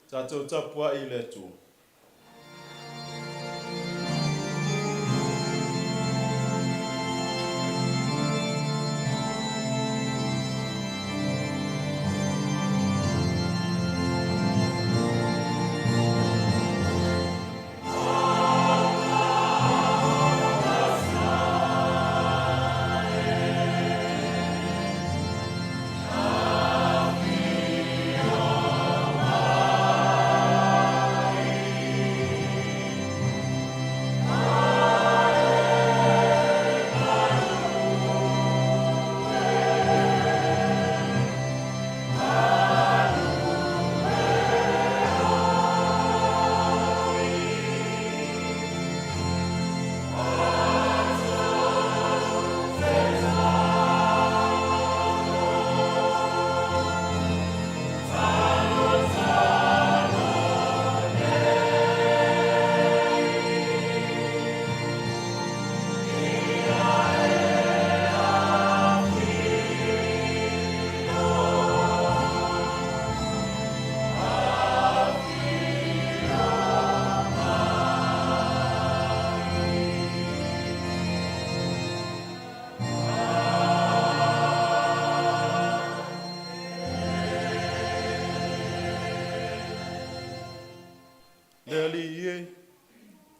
Tātou tapua I le tu.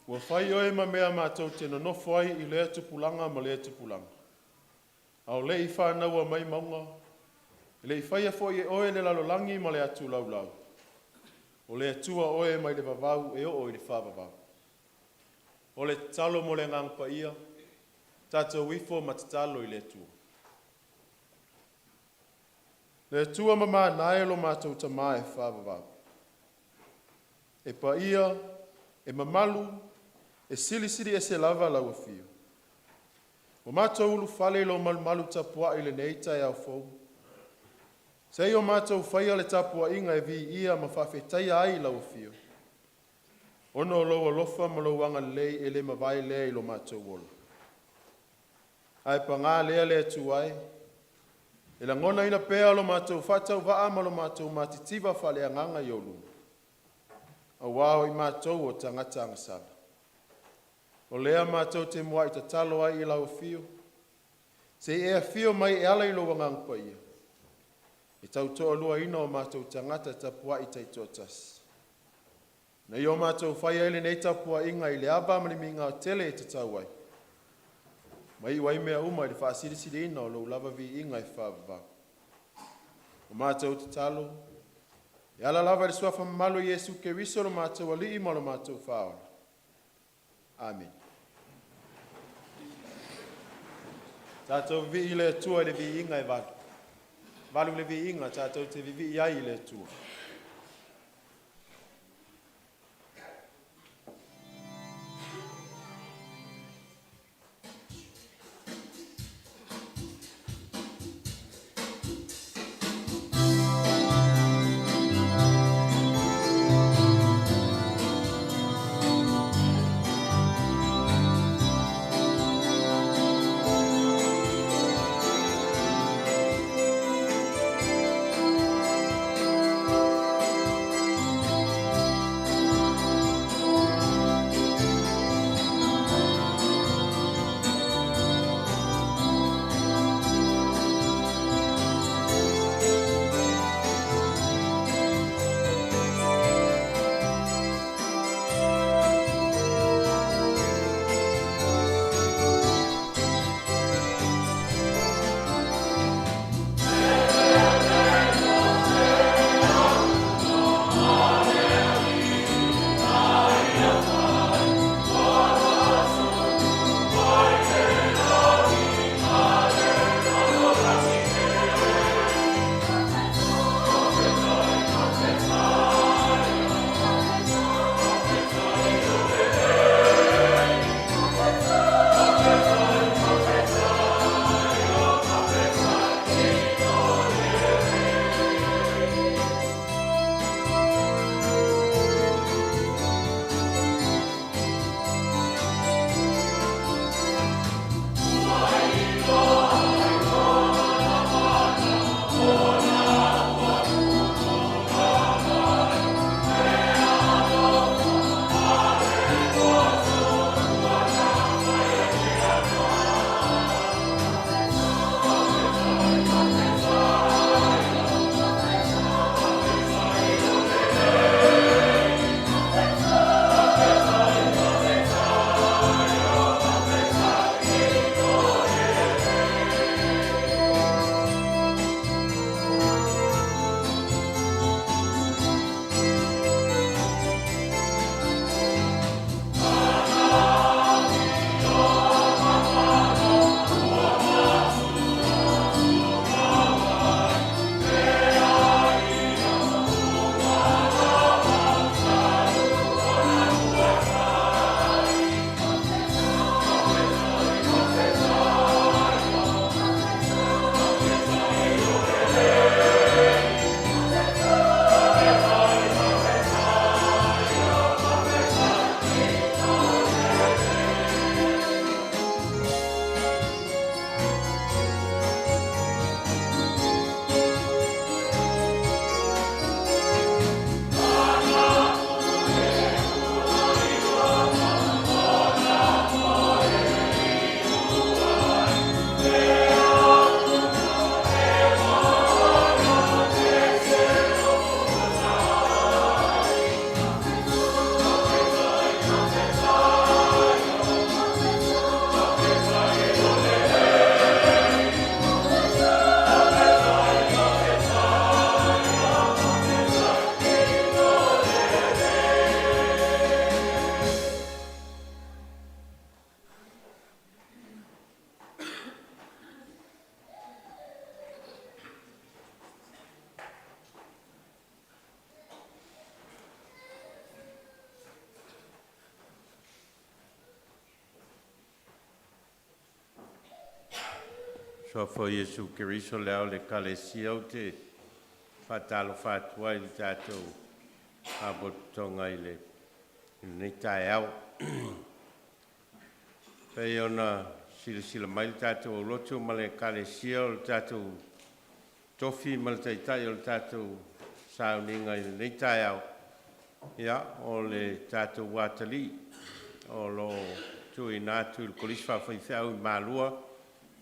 Ua whai oe ma mea mātou tēnā nofo ai I lea tupulanga ma lea tupulanga. Au lei whānaua mai maunga, lei whaia fo I oe le lalolangi ma lea tu laulau. O lea tua oe mai le vavau e o I le whāvavau. O le talo mo le ngangpa ia, tātou wifo ma tatalo I le tua. Le tua mama nae lo mātou tamae whāvavau. E pa ia, e mamalu, e sili e se lava lau fio. O mātou ulu whale lo malu tapua I le neita e au fau. Sei o mātou whaia le tapua inga e vi ia ma whawhetai ai lau fio. Ono loa lofa ma lo wanga lei e le mawai lea I lo mātou wolo. Ai pa ngā lea lea tuai. E la ngona ina pēa lo mātou whatau waa ma lo mātou mātitiva whale anganga I olu. Au wao I mātou o tangata angasala. O lea mātou te mua I tatalo ai I lau fio. Se ea fio mai e ala I lo wangangpa ia. E tau toa lua ina o mātou tangata tapua I taitotas. Na I o mātou whaia ele nei tapua inga I le aba mani minga o tele e tatau ai. Mai wai mea uma I le whaasirisiri ina o lo lava vi inga I whaavava. O mātou tatalo. E ala lava le suafa malo Yesu ke riso lo mātou ali I malo mātou whaora. Amen. Tātou vi I le tua le vi inga I valu. Valu le vi inga tātou te vi I ai I le tua. So for Yesu Kiriso leo le kalesia o te whatalo whatua i le tātou habotonga i le nei tae au. Pei ona sila mai le tātou o lotu ma le kalesia o le tātou tofi ma le taitai o le tātou Sauniga i le nei tae au. Ia, o le tātou watali o lo tui nātu i le kolisi whawhaiwhau i mālua.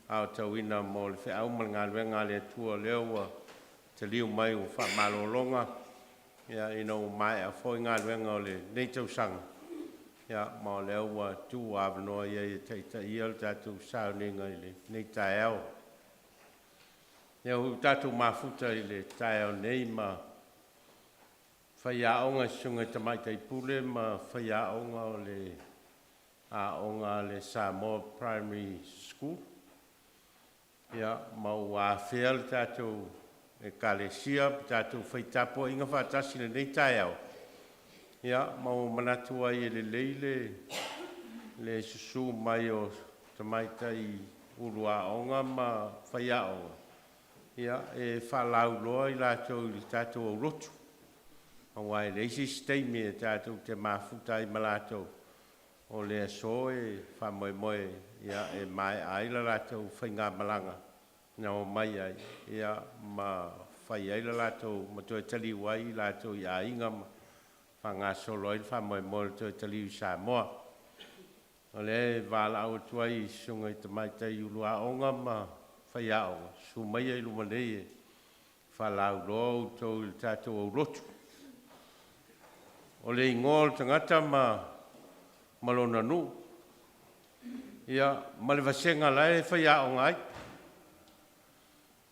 Au tauina mo le whiau ma ngā luenga le tua leo wa te liu mai o wha malolonga. Ia ino mai a fwoi ngā luenga o le nei tau sanga. Ia ma leo wa tu awanoa ia i teita ia le tātou Sauniga i le nei tae au. Ia hu tātou mafuta i le tae au nei ma whaiaonga sunga tamaitai pule ma whaiaonga o le aonga le Samoa Primary School. Ia, mau a whea le tātou e kalesia, tātou whaitapo inga whātasi le nei tae au. Ia, mau manatua i le leile, le susu mai o tamaita i urua onga ma whaia onga. Ia, e whalau loa i lātou i tātou au Lotu. Mau ai leisi steimi e tātou te mafuta i malatou. O le so e whamoe ia e mai aila lātou whainga malanga. Nā o mai ai, ia ma whai aila lātou ma toi tali wai lātou i a inga ma whanga solo ai whamoe toi tali i Samoa. O le Vailaau tuai sunga i tamaita i ulua onga ma whai aonga. Su mai ai lumanei e whalau loa tau i tātou au Lotu. O le ingol tangata malona nu. Ia, ma le vasenga lai whai aonga ai.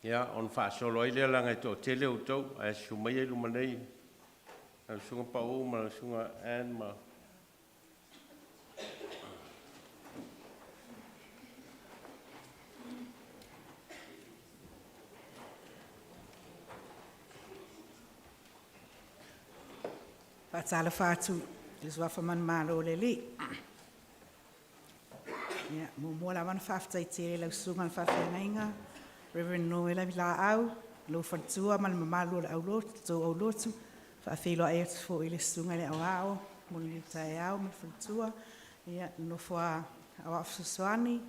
Ia, on wha solo ai lea langa i tō tele o tau, a su mai ai lumanei. A sunga pao ma la sunga an ma. Whaatala whātu, is wafaman mālo le li. Ia, mua la wana whaftai tere lau sunga whawhengainga. Reverend Nove Vailaau, lo whantua man mamalu au Lotu, whawhelo ai atu fo i le sunga le au, moni le tae au, man whantua, ia no wha au afsusuani,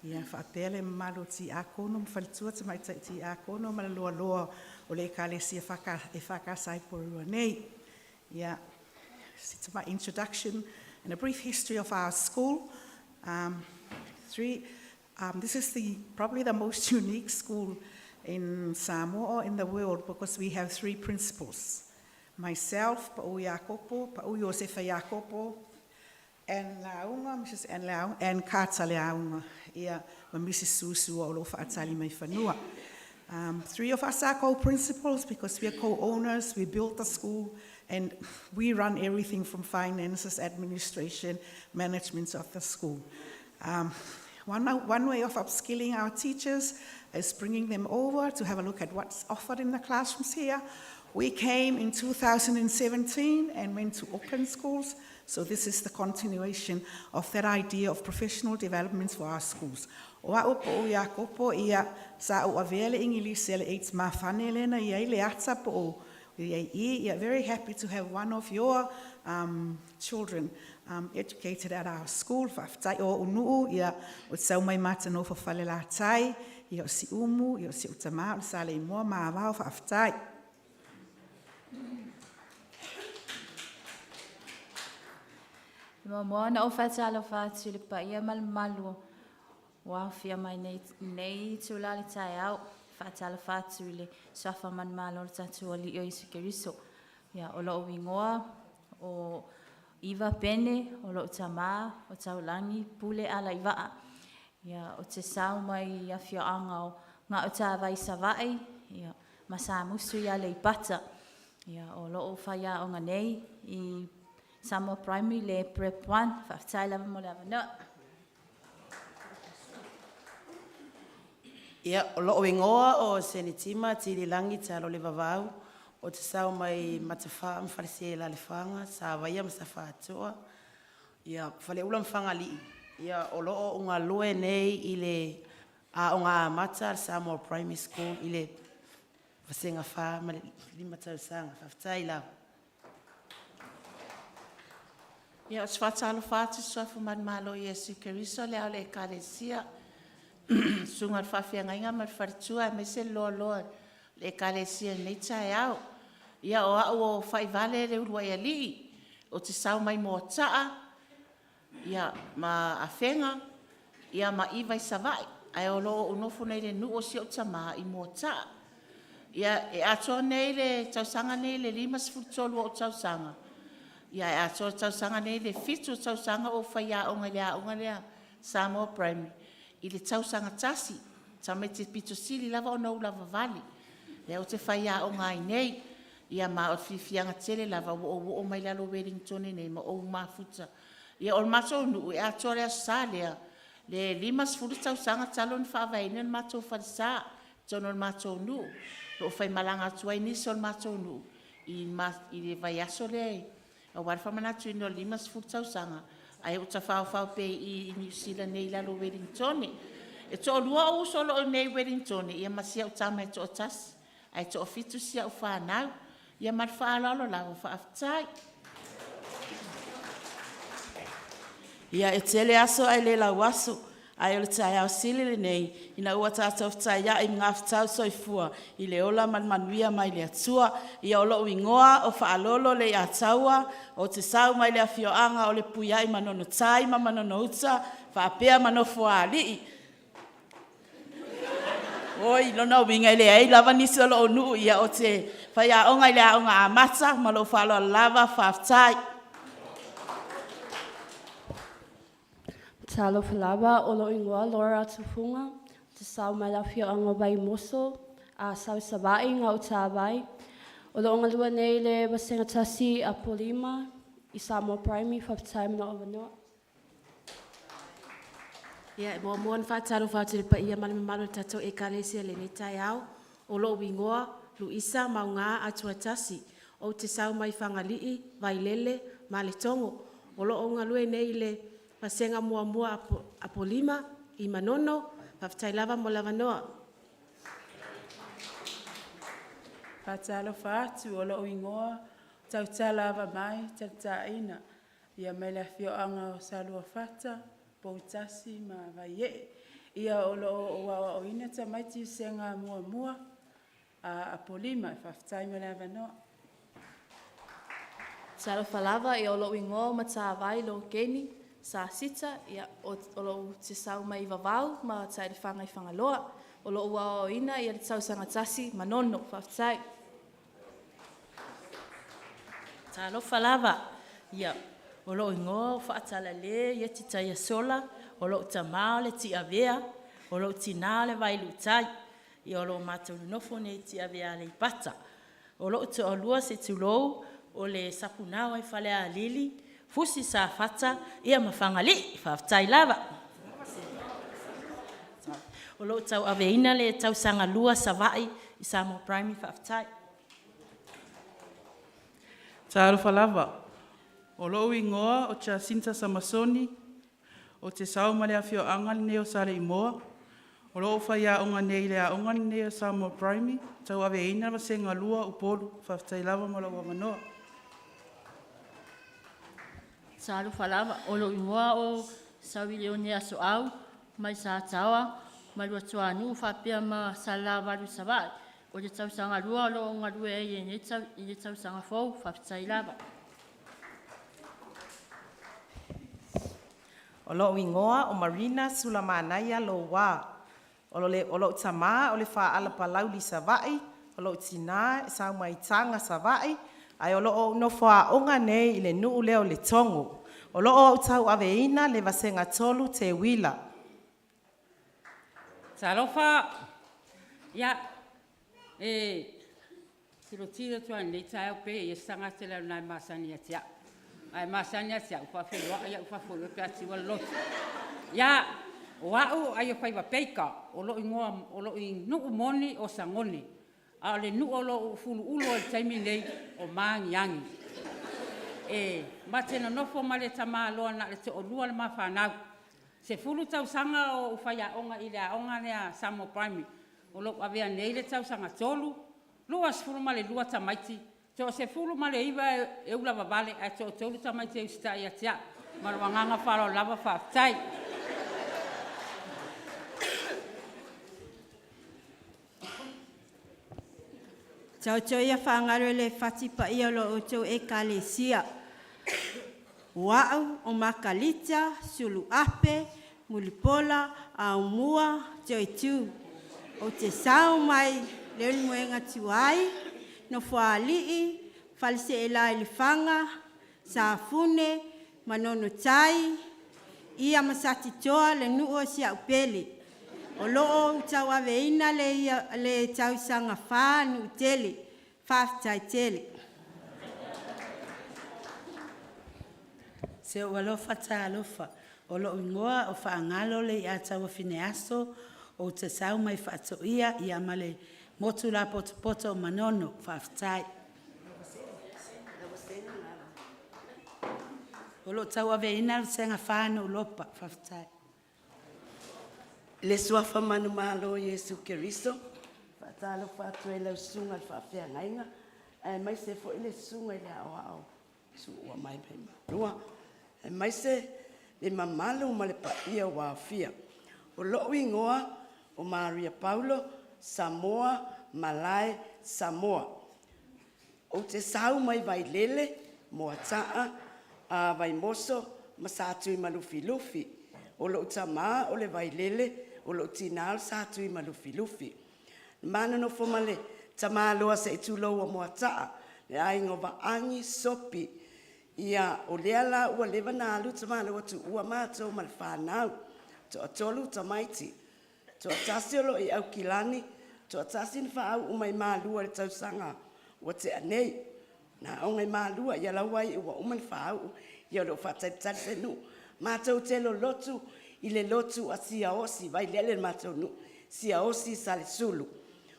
ia whapele mamalu ti a kono, whantua te mai ti a kono, ma loa loa o le kalesia EFKS Porirua nei. Ia, it's my introduction and a brief history of our school. This is probably the most unique school in Samoa or in the world because we have three principals. Myself, Pa'u Iakopo, Pa'u Josefa Iakopo, and Launga, Mrs. Anne Launga, and Kata Launga, ia Mrs. Susu o lo whaatali mai whanua. Three of us are co-principals because we are co-owners, we built the school, and we run everything from finances, administration, management of the school. One way of upskilling our teachers is bringing them over to have a look at what's offered in the classrooms here. We came in 2017 and went to Auckland schools, so this is the continuation of that idea of professional development for our schools. O a upo o ia kopo ia sa o avele ingilisi ele eight mafane lena ia ile ata po o ia very happy to have one of your children educated at our school. Whaftai o unuu ia o tsau mai mata no whawhale la tai ia o si umu ia o si utama o sale i mua maawao whaftai. Mua na o whatala whātu le pa ia malu wa fia mai nei tula le tai au whatala whātu le safa man malo le tatu o li o Yesu Kiriso. Ia o lo wingoa o iwa pene o lo tama o taulangi pule ala iwaa. Ia o te sau mai ia fia anga o ngā o tā vai savai. Ia masa musu ia le ipata. Ia o lo whaia o ngā nei i Samoa Primary le Prep 1, whaftai lava mo lava no. Ia, o loo ingoa o Senitima, tiri langi talo le vavau, o te sau mai matawha mwharese la le whanga, sa vaia msafa atua. Ia, whale ula mwhanga li. Ia, o loo unga lue nei i le A o ngā mata Samoa Primary School i le vasenga wha ma le 5 tausanga whaftai lau. Ia o te whatalo whātu sofu man malo Iesu Keriso le au le ekalesia. Sunga whawhianga inga mar wharitua e me se loa loa le ekalesia nei tae au. Ia o au o whaivale le urua ia lii. O te sau mai mō taa. Ia ma awhenga. Ia ma iwa i savai. Ai o loo unofu nei le nu o si o tama i mō taa. Ia e ato nei le tausanga nei le 5 o tausanga. Ia e ato tausanga nei le 7 tausanga o whaia onga lea Samoa Primary. I le tausanga tasi, ta me te pito sili lava o nau lava vali. Le o te whaia onga i nei, ia ma o whiwhianga tele lava o mai lalo Wellington nei ma o mafuta. Ia o mato nu e ato lea salea, le 5 tausanga talo ni whaavaina ni mato wharisa, tono ni mato nu. Lo whai malanga atua i niso ni mato nu. I le vai aso lea a warfa manatu ino 5 tausanga. Ai o ta whao pe i New Zealand nei lalo Wellington. E to lua o solo nei Wellington. Ia masia o tama e to tas. Ai to fitu sia o whanau. Ia mar whaalalo la o whaaftai. Ia e tele aso ai le lau aso. Ai o le tae au silile nei. Ina ua tātou whtai ia i mga whtau soifua. I le ola manuia mai le atua. Ia o loo ingoa o whaalolo le ataua. O te sau mai le awhioanga o le puiai manono tai ma manono uta. Whaapea manofo a lii. Oi, lona winga le ai lava nisi o loo nuu. Ia o te whaia onga i le aonga a mata. Ma lo whaaloa lava whaaftai. Talo Falaba, Olo Ingoa, Laura Tufunga, Te Sau Mai Lawhio Anga Vai Moso, A Sau Sabai, Ngau Tābai, Olo Onga Lua Nei Le Wasenga Tasi A Polima, I Samoa Primary, Whaptai Mana o Wanoa. Ia e mua muan whātaro whātiri pa ia malama malo tatou e karesia le netai au, Olo Wingoa, Luisa, Maunga, Atua Tasi, O Te Sau Mai Whangalii, Vailele, Male Tongo, Olo Onga Lua Nei Le Pasenga mua apolima I manono, whaftai lava mo lava noa. Whātalo whātu o loo ingoa, tau tā lava mai, tau tā ina. Ia mai la whioanga o salua whata, poutasi ma vai e. Ia o loo o ina ta mai ti senga mua a apolima, whaftai mo lava noa. Talo Falava, I Olo Ingoa, Mata Vai Lo Keni, Sa sita, ia o lo te sau mai vavau, ma tai le whanga I whangaloa. O lo ua o ina, ia le tau sanga tasi, manono, whaftai. Talo Falava, ia o lo ingoa, o whaatala le, ia ti tai sola, o lo tamao le ti avea, o lo tina le vailu tai, ia o lo mātou nofo nei ti avea le pata. O lo te olua se tulou, o le sapunao ai whale a lili, Fusi sa fata, ia mawhangali, whaftai lava. O lo tau aveina le tau sanga lua savai, I Samoa Primary whaftai. Tāro whalava. O lo ingoa o tia Sinta Samasoni, o te sau male a whio angani neo sare I moa. O lo whaia onga nei le a ongani neo Samoa Primary, tau aveina wasenga lua upolu, whaftai lava mo lau wamanoa. Salu Falava, Olo Ingoa o Sauile o Nea So Au, Mai Sa Tawa, Mai Lua Tuanu, Whapea Ma Sala Walu Savai, O Le Tau Sanga Lua, Lo Onga Lua E I Le Tau Sanga Fou, Whaptai Lava. O lo ingoa o Marina Sulamanaya lo wa. O lo tama o le wha ala palau li savai, o lo tina sa mai tanga savai, ai o loo no wha onga nei I le nuu leo le tongo. O loo tau aveina le vasenga tolu te wila. Talofa, ia, tiro tuan nei tae pe e sanga te leo nai masani atia. Ai masani atia, upa whenua, ia upa whenua pe ati wa lotu. Ia, o au ai o whaiwa peika, o lo ingoa, o lo nuu moni o sangoni. A le nuu o lo fulu ulo e taimi nei o maangiangi. Ma tena nofo ma le tama aloa na le te o lua le mawhanau. Se fulu tausanga o whaiaonga i le aonga lea Samoa Primary. O lo avea nei le tausanga tolu. Lua se fulu male lua tamaiti. So se fulu male iwa e ula vavale. A so tolu tamaiti e usita i atia. Marwanganga wharo lava whaftai. Tau tau ia whaangaro le whatipa ia lo o tau e kalesia. Wau o makalita, sulu ape, mulipola, au mua, tau tu. O te sau mai, leo ni moenga tuai, no whaalii, false e lai le whanga, sa fune, manono tai, ia masati toa le nuo sia upele. O loo tau aveina le tau sanga wha nu tele, whaftai tele. Se o alofa ta alofa, o lo ingoa o whaangalo le ia tau fineaso, o te sau mai whaatoia ia male motu la poto manono whaftai. O lo tau aveina le senga whano lopa whaftai. Le suafa manu malo Yesu Keriso, whaatalo whātua e lau sunga le whaawhia ngainga, mai se fo ile sunga ile ao su ua mai pai marua, mai se le mamalu ma le paia wāwhia. O loo ingoa o Maria Paulo, Samoa, Malai, Samoa. O te sau mai vai lele, moa taa, a vai moso, masātui malufi lufi. O loo tamaa o le vai lele, o lo tinal sa tui malufi lufi. Mana no fo male tama loa se tu lo o moata le ai ngova angi sopi ia o leala o leva na lu tama lo tu o mato mal fanau to tolu tamaiti to tasilo i au kilani to tasin fa au mai malu o tau sanga o te anei na o mai malu ia la wai o man fa au ia lo fa tsa senu mato telo lotu ile lotu a sia osi vai lele mato nu sia osi sale sulu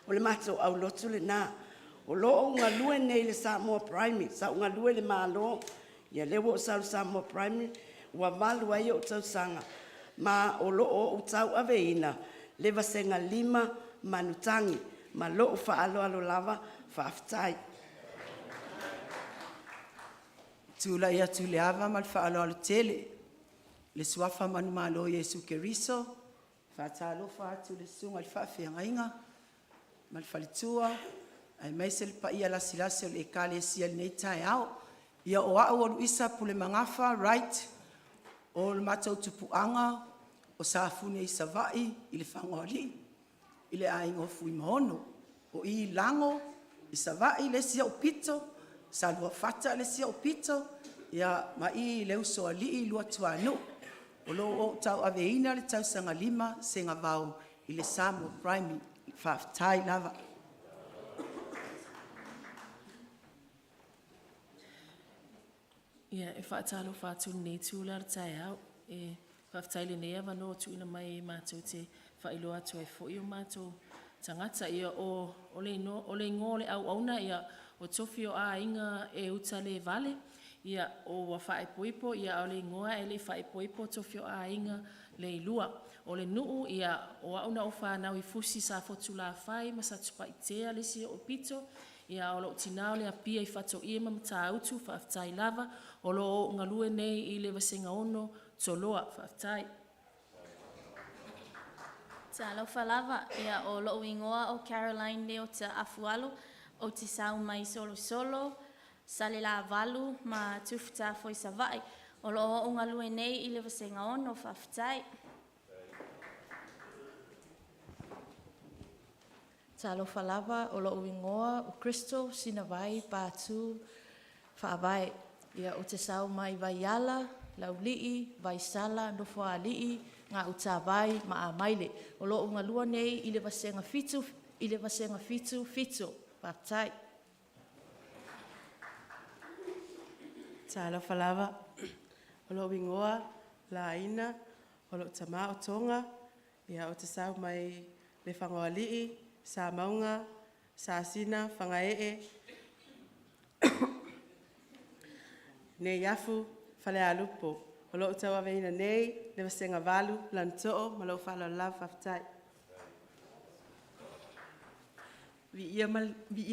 o le mato au lotu le na o lo nga lue nei le Samoa Primary sa nga lue le malo ya le wo Samoa Primary wa malu ai o tau sanga ma o lo o tau aveina le vasenga 5 manutangi ma lo fa alo lava fa aftai tula ia tuleava mal fa alo tele le suafa manu malo Yesu Keriso, whaatalo whaatu le sunga le whaawhiangainga, mal whalitua, ai meise le pa ia lasilase o le ekale sia le nei tae au, ia o au olu isa pule mangafa, right, o le matau tupuanga, o saafune i savai, i le whangoali, i le aingo fui mahono, o i lango, i savai le sia o pito, sa lua fata le sia o pito, ia mai le uso ali i lua tuanu, o lo o tau aveina le tau sanga 5 senga vau i le Samoa Primary whaaftai lava. Ia, e whaatalo whaatu nei tūla le tai au, e whaaftai le nea wano tuina mai e mātou te whailoa atu ai fōi o mātou tangata ia o le ngō le au auna ia o tofi o a inga e uta le vale, ia o wa whaepoipo, ia o le ngoa e le whaepoipo tofio a inga le ilua. O le nuu, ia o auna o whanau i fusi sa fotu la whai, ma sa tupa i tea le si o pito, ia o lo tinao le apia i whato i ma mta autu, whaaftai lava, o lo ngalue nei i le vasenga ono, toloa, whaaftai. Ta alofa lava, ia o lo ingoa o Caroline leo ta afualo, o te sau mai solo solo, sale la valu ma tufta foi savai o lo unga lue nei i le vasenga ono whaftai. Talo falava o lo uingoa o Crystal sina vai pātu whaavai. Ia o te sau mai Vaiala, Laulii, Vaisala, Nofo Alii, ngā utawai ma a maile. O lo unga lua nei i le vasenga fitu, fitu, whaftai. Talo falava, o lo wingoa, la ina, o lo tama o tonga, ia o te sau mai le whangoalii, sa maunga, sa sina, whangaee, ne yafu, whale alupo, O lo tau aveina nei, le vasenga valu, lan to'o, ma lo whala lava whaftai. Vi ia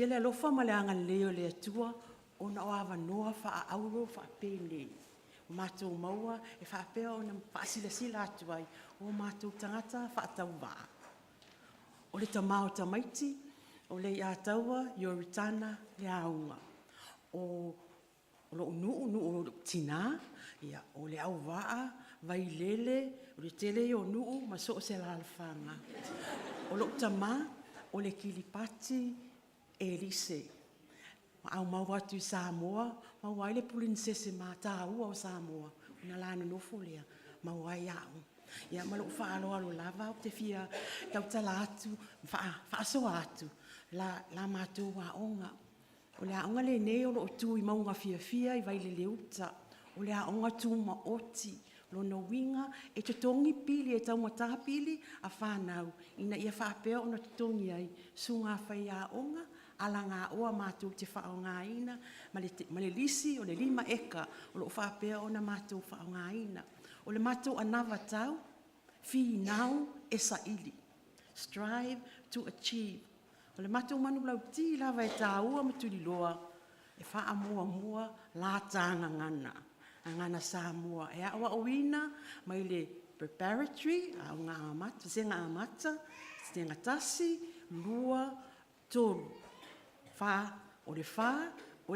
le alofa ma le anga leo le atua, o na o awa noa wha auro wha pēnei. O mātou maua, e wha pēo o na whaasila sila atuai, o mātou tangata wha atau waa. O le tamao tamaiti, o le ia taua, Yoritana, le aunga. O lo unu o tina, ia o le au waa, vai lele, o le tele o nuu, ma so o se la alfanga. O lo tama, o le kilipati, e lise. Ma au mau atu i Samoa, mau wai le pulinsese ma tā ua o Samoa, una lana nofo lea, mau wai au. Ia malo whaalo alo lava o te fia, tau tala atu, whaaso atu, la mātou wa onga. O le aonga le nei o lo tu i maunga fia i vai le leuta. O le aonga tu ma oti. Lo na winga e te tongi pili e tau mata pili a whanau. Ina ia whaapea o na te tongi ai. Sunga whai aonga, ala ngā oa mātou te whaonga ina. Ma le lisi o le 5 eka o lo whaapea o na mātou whaonga ina. O le mātou anawa tau, fi nau e sa ili. Strive to achieve. O le mātou manu lau ti lawa e tā ua maturi loa, e wha mua la tāna ngana, a ngana Samoa. E awa oina, mai le preparatory, a ngā amata, se ngā amata, se ngā tasi, lua, tolu. Wha, o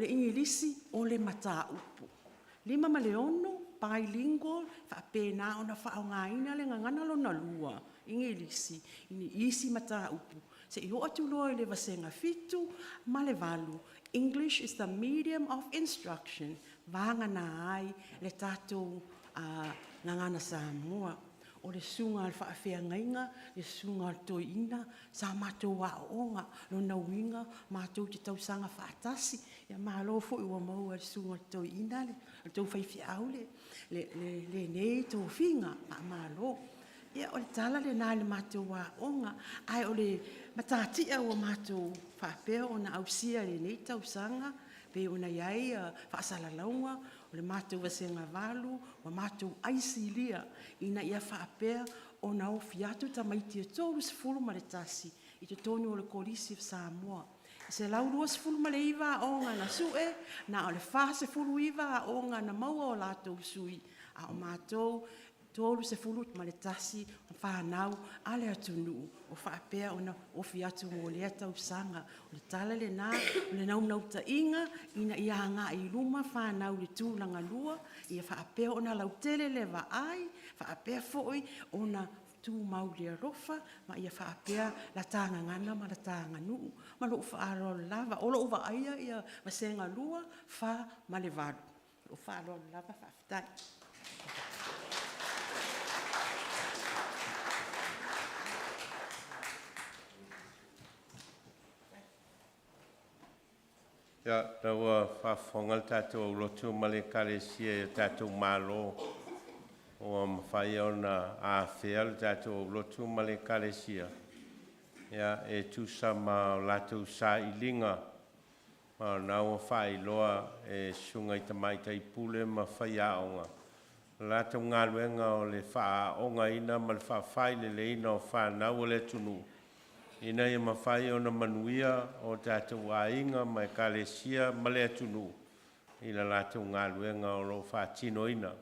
le ingilisi, o le mata upu. 5 ma le ono, bilingual, wha pēnā o na wha o ngā ina le ngana lo na lua, ingilisi, ini isi mata upu. Se i hoa tu loa i le vasenga fitu, ma le valu. English is the medium of instruction. Vanga na ai le tātou ngangana Samoa. O le sunga al whaafea ngainga, le sunga al toina, sa mātou wa onga, lo na winga, mātou te tausanga whaatasi. Ia mālo fo i wa maua le sunga al toina, le tau whaifi au le nei tau whinga, mālo. Ia o le tala le nā le mātou wa onga, ai o le matatia o mātou whaapea o na ausia le nei tausanga, pe o na iai whaasala launga, o le mātou wasenga walu, o mātou aisilia, ina ia whaapea o na ofi atu tamaiti e tōru se fulu ma le tasi, i te tonu o le kolisi of Samoa. Se lau rua se fulu ma le iwa onga na sue, na o le wha se fulu iwa onga na maua o lātou sui, a o mātou, tōru se fulu ma le tasi, o whanau, ale atunu, o whaapea o na ofi atu o le atau sanga, o le tala le nā, o le nau ta inga, ina ia ngā i luma whanau le tūlanga lua, ia whaapea o na lautele le wa ai, whaapea foi o na tū mau le rofa, ma ia whaapea la tānga ngana ma la tānga nuu, ma lo whaaro lava, o lo uwa aia ia wasenga lua, wha ma le varu, lo whaaro lava whaafitai. Ia, taua whaafonga tātou au lotu ma le kalesia e tātou mālo o mawhai au na āwhea le tātou au lotu ma le kalesia. Ia, e tūsa ma lātou sā i linga, ma nāua whai loa e sunga i tamai tai pule ma whai aonga. Lātou ngā luenga o le wha aonga ina ma le wha whai le leina o wha nau le tunu. Ina ia mawhai o na manuia o tātou ainga mai kalesia ma le atunu. Ina lātou ngā luenga o lo whātino ina.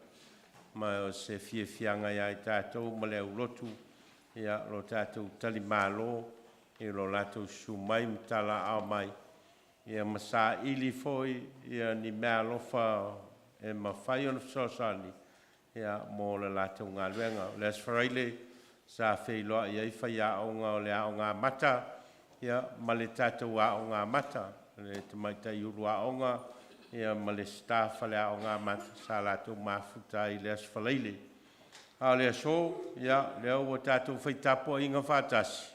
Mai o se fianga ia i tātou ma le au lotu. Ia lo tātou tali mālo. Ia lo lātou sumai mtala au mai. Ia masa ili foi. Ia ni mea lofa e mawhai o na whasosani. Ia mo le lātou ngā luenga. Le asfaraile. Sa whailoa i ei whai aonga o le aonga mata, ia ma le tātou aonga mata, le tamaita i uru aonga, ia ma le staff le aonga mata, sa lātou mafuta i le asfaleile. A le aso, ia le au o tātou whaitapo inga whātasi,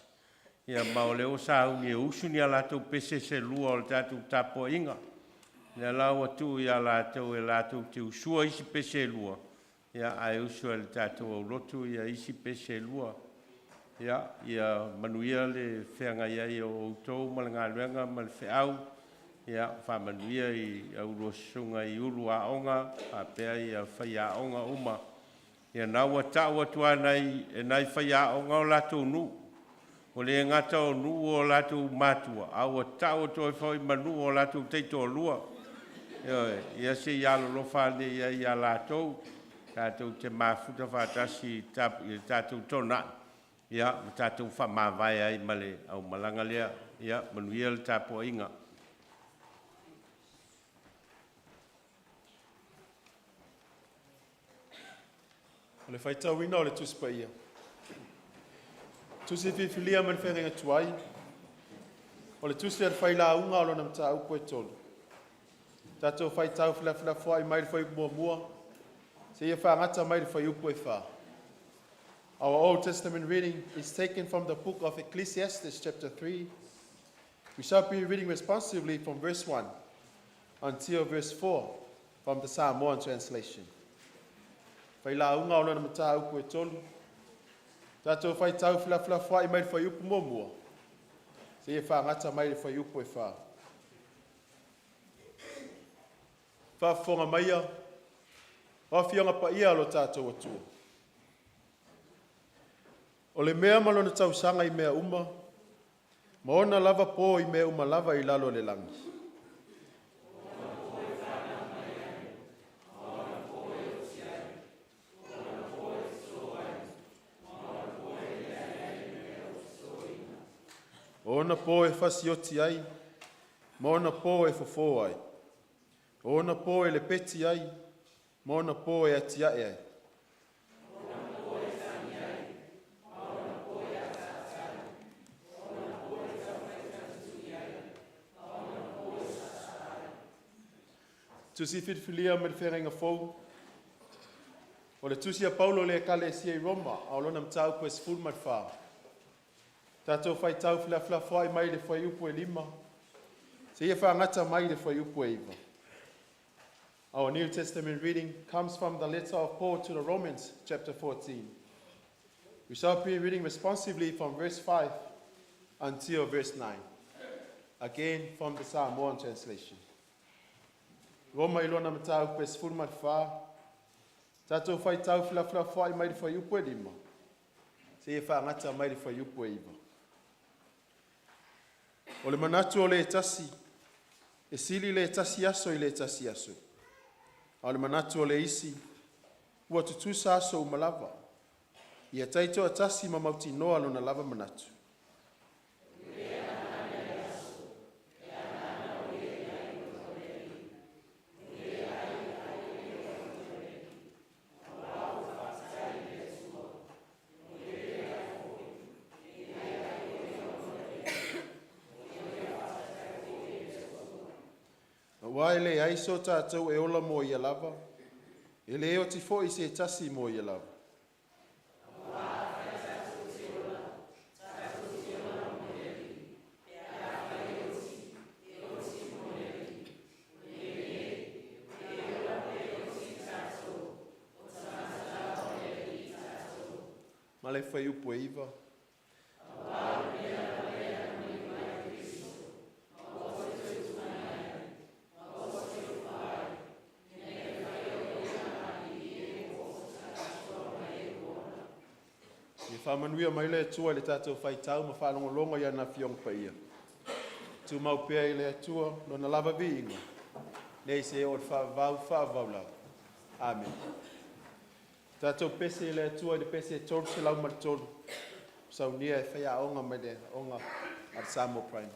ia ma o le o sa uni e usuni a lātou pese se lua o le tātou tapo inga. Ia lau atu ia lātou e lātou te usua isi pese lua. Ia ai usu le tātou au lotu ia isi pese lua. Ia manuia le whenga ia i o outou ma le ngā luenga ma le whiau. Ia, whamanuia I aurosunga I uru aonga, a pea I a whai aonga uma. Ia naua tau atua nei, e nei whai aonga o lato nu. O le ngata o nu o lato matua. Aua tau atua whai manu o lato teito lua. Ia se ialo lo whane ia lato. Tātou te mafuta whātasi tātou tona. Ia, tātou whamawai ai male au malanga lea. Ia, manuia le tāpua inga. O le whaitau ina o le tuspa ia. Tusi whiwhilia man whenga tuai. O le tusi ar whaila unga o lona mta upo e tolu. Tātou whaitau whila whai mai le whai mua mua. Se ia whangata mai le whai upo e wha. Our Old Testament reading is taken from the book of Ecclesiastes chapter 3. We shall be reading responsively from verse 1 until verse 4 from the Samoan translation. Whaila unga o lona mta upo e tolu. Tātou whaitau whila whai mai le whai upo mua mua. Se ia whangata mai le whai upo e wha. Whafonga maia. Whawhionga pa ia lo tātou atua. O le mea malona tausanga I mea uma. Maona lava po I mea uma lava I lalo le langi. Ona po e fasioti ai. Maona po e fofo ai. Ona po e le peti ai. Maona po e atiae ai. Tusi whiwhilia me le whenga fau. O le tusi a Paulo le kale si I Roma, a olona mtau po e sifuru mai wha. Tātou whaitau whila whai mai le whai upo e lima. Se ia whangata mai le whai upo e iwa. Our New Testament reading comes from the letter of Paul to the Romans, chapter 14. We shall be reading responsively from verse 5 until verse 9. Again from the Samoan translation. Roma ilona matau pes fulmat fa. Tātou whaitau whila whai mai le whai upo e lima. Se ia whangata mai le whai upo e iwa. O le manatu o le tasi. E sili le tasi aso I le tasi aso. O le manatu o le isi. Ua tutusa aso umalava. Ia taito a tasi ma mauti noa lona lava manatu. Waile aiso tātou e ola mo ia lava. E le eo tifo I se tasi mo ia lava. Ma le whai upo e iwa. Whamanuia mai le atua le tātou whaitau ma whanongolongo ia na whiong pa ia. Tu mau pēa I le atua no na lava viinga. Nei se o whavau lau. Amen. Tātou pese le atua le pese tolu se lau maritolu. Sauniga e whaia onga mai le onga at Samoa Prime.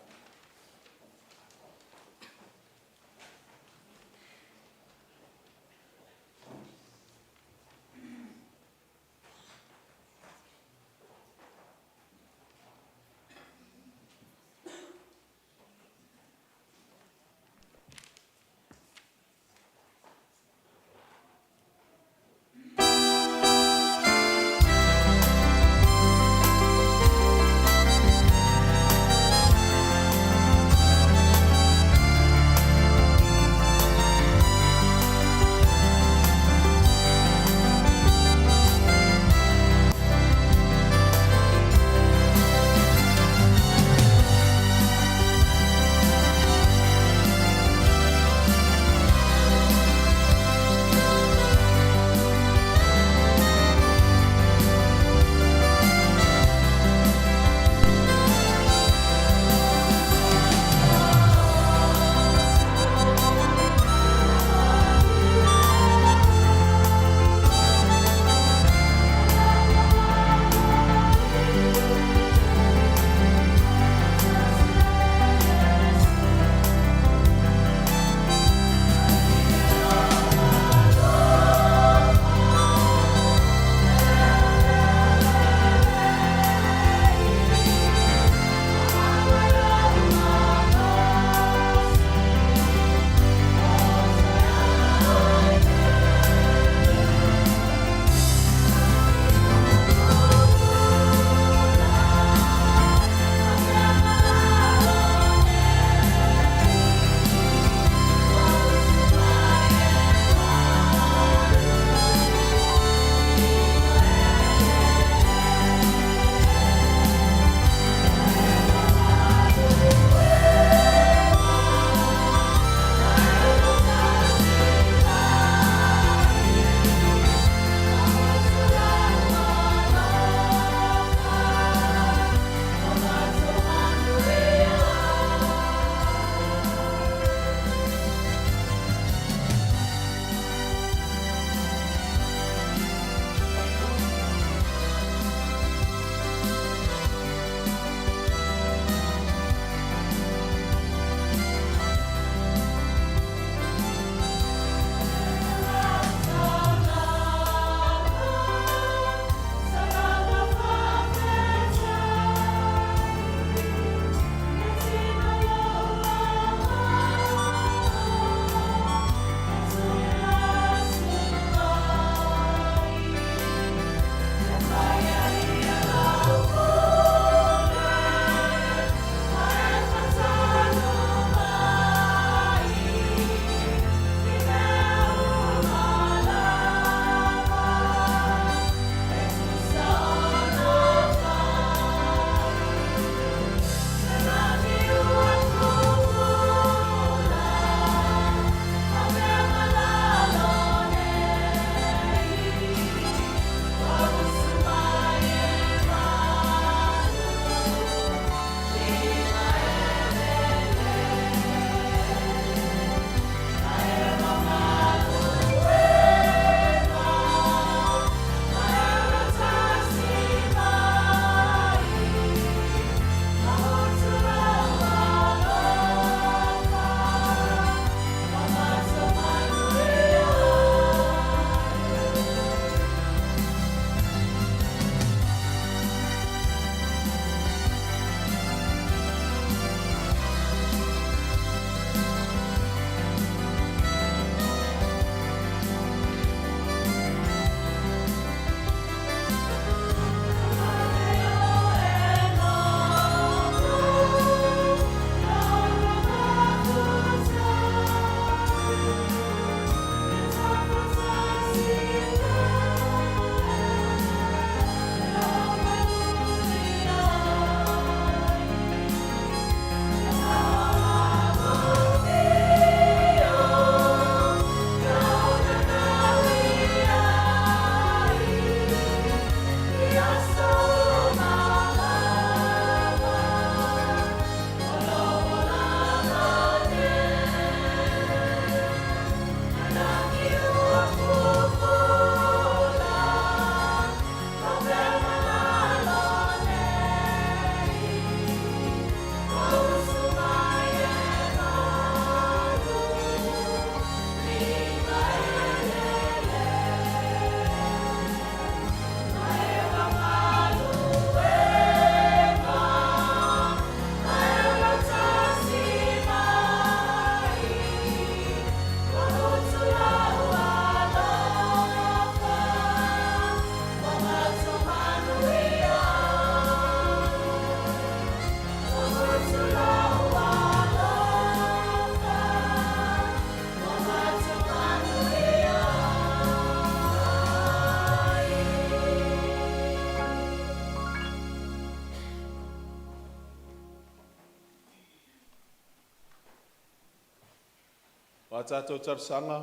O tātou tarsanga,